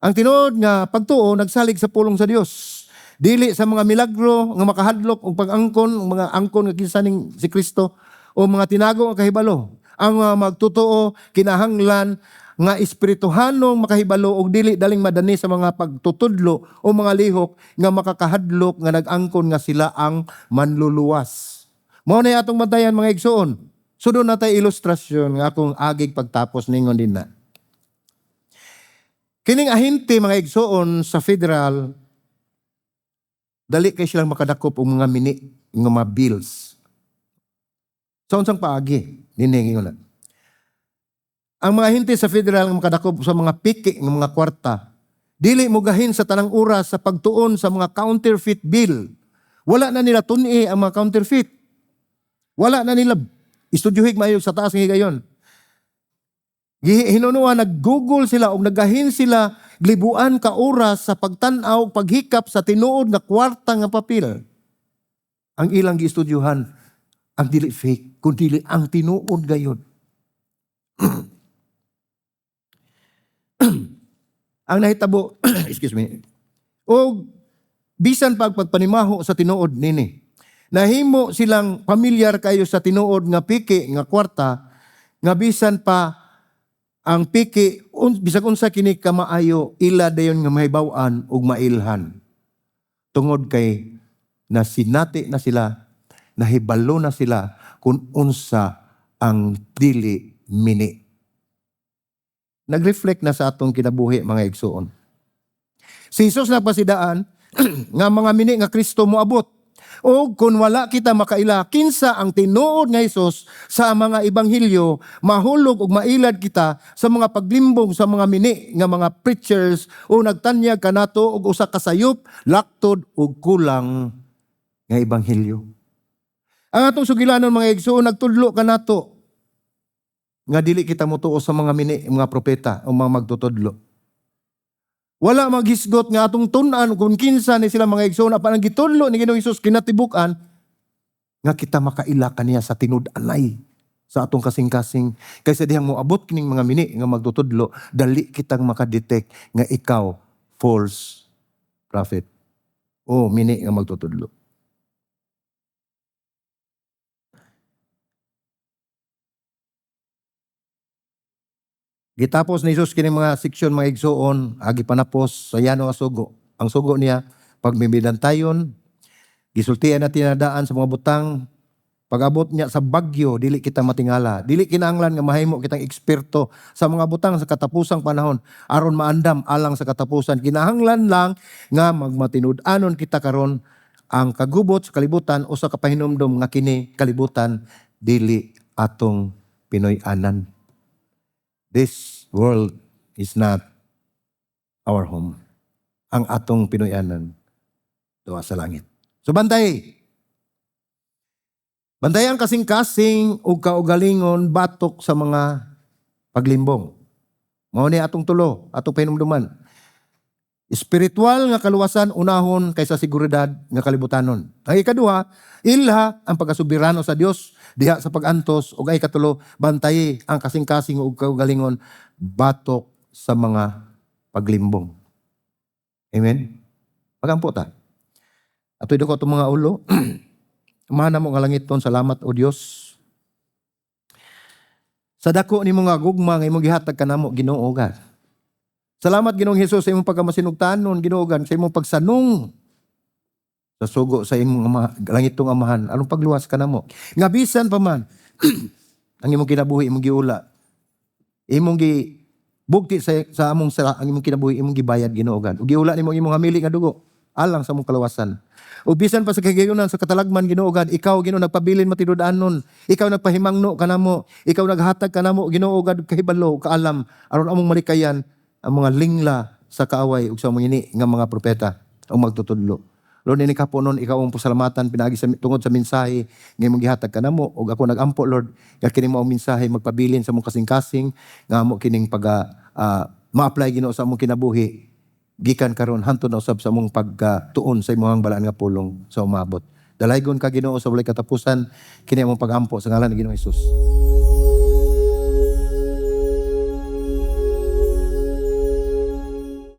Ang tinuod nga pagtuo nagsalig sa pulong sa Dios. Dili sa mga milagro nga makahadlok og pag-angkon, mga angkon nga kinsa ning si Kristo o mga tinago nga kahibalo. Ang magtotoo kinahanglan nga espirituhanong makahibalo og dili daling madani sa mga pagtutudlo o mga lihok nga makakahadlok nga nag-angkon nga sila ang manluluwas. Mao na atong bantayan mga igsoon. Sudon na tay ilustrasyon nga akong agig pagtapos ningon din na. Kining ahente mga igsoon sa federal dali kay silang makadakop og mga mini nga mga bills. Sa unsang paagi niningin na. Ang mga ahente sa federal nga makadakop sa mga piki ng mga kwarta, dili mo gahin sa tanang oras sa pagtuon sa mga counterfeit bill. Wala na nila tuni ang mga counterfeit. Wala na nila istudyuhig maayo sa taas ng higayon. Hinunuan, nag-google sila o nagahin sila libuan ka oras sa pagtanaw, paghikap sa tinuod na kwarta nga papel. Ang ilang giistudyuhan, ang dili fake, kundi ang tinuod gayon. Ang nahitabo, excuse me, o bisan pagpanimaho sa tinuod nini, nahimo silang pamilyar kayo sa tinuod nga piki nga kwarta, nga bisan pa ang piki, bisag unsa kini kamaayo, ila dayon nga mahibaw-an ug mailhan. Tungod kay nasinati na sila, nahibalo na sila kung unsa ang dili mini. Nag-reflect na sa atong kinabuhi mga igsoon. Si Jesus nagpasidaan nga mga mini nga Kristo moabot. O kung wala kita makaila, kinsa ang tinuod nga Hesus sa mga ebanghelyo, mahulog ug mailad kita sa mga paglimbong sa mga mini nga mga preachers o nagtanyag kanato og usa ka sayop, laktod ug kulang nga ebanghelyo. Ang atong sugilanon mga igsoon nagtudlo kanato nga dili kita motuo sa mga mini mga propeta o mga magtutudlo. Wala maghisgot nga atong tun-an kung kinsa ni sila mga igsoon apan ang gitudlo ni Ginoong Hesus kinatibuk-an nga kita makaila kaniya sa tinud-anay sa atong kasing-kasing kaysa dihang moabot kining mga mini nga magtutudlo dali kitang makadetect nga ikaw false prophet o mini nga magtutudlo. Gitapos ni Jesus kining mga seksyon mga igsoon, agi panapos sa yano nga sugo. Ang sugo niya, pagbibidantayon, gisultian na tinadaan sa mga butang, Pag-abot niya sa bagyo, dili kita matingala. Dili kinahanglan nga mahimo kitang eksperto sa mga butang sa katapusang panahon aron maandam alang sa katapusan. Kinahanglan lang nga magmatinud-anon kita karon ang kagubot sa kalibutan o sa kapahinumdom nga kini kalibutan dili atong Pinoy-anan. This world is not our home. Ang atong Pinoy-anan duwa sa langit. So bantay. Bantayan kasing-kasing ug kaugalingon batok sa mga paglimbong. Mao ni atong tulo, atong pahinumduman. Espiritual nga kaluwasan unahon kaysa seguridad nga kalibutanon. Ang ikaduha, ilha ang pagkasubirano sa Dios diha sa pagantos ug ay katulo, bantayi ang kasing-kasing ug kaugalingon batok sa mga paglimbong. Amen. Pagampo ta. Atoy dako itong mga ulo. Mahana mo nga langiton, salamat o Dios. Sa dako ni mga gugma nga imong gihatag kanamo Ginoo God. Salamat Ginoong Hesus sa imong pagkamasinugtanon Ginoo God, sa imong pagsanong sa sugo sa imong langitong amahan. Anong pagluwas kanamo? Nga bisan pa man ang imong kinabuhi imong giula. Imong bugti sa among sala ang imong kinabuhi imong gibayad Ginoo God. Ug giula nimo imong hamili nga dugo alang sa among kalawasan. O bisan pa sa kagayunan sa katalagman Ginoo God, ikaw Ginoo nagpabilin matinud-anon, ikaw nagpahimangno kanamo, ikaw naghatag kanamo Ginoo God kahibalo kaalam aron among malikayan ang mga lingla sa kaaway ug sa mga ini nga mga propeta o magtutudlo. Lord, ini kaponon ikaw ang pasalamatan pinagi sa tungod sa mensahe nga imong gihatag kanamo ug ako nagampo Lord, nga kini mao ang mensahe magpabilin sa among kasing-kasing nga amo kining ma-apply Ginoo sa among kinabuhi. Gikan karon hantod na usab sa among pagtuon sa imong balaan nga pulong sa umabot. Dalaygon ka Ginoo sa walay katapusan kini among pagampo sa ngalan ni Ginoong Hesus.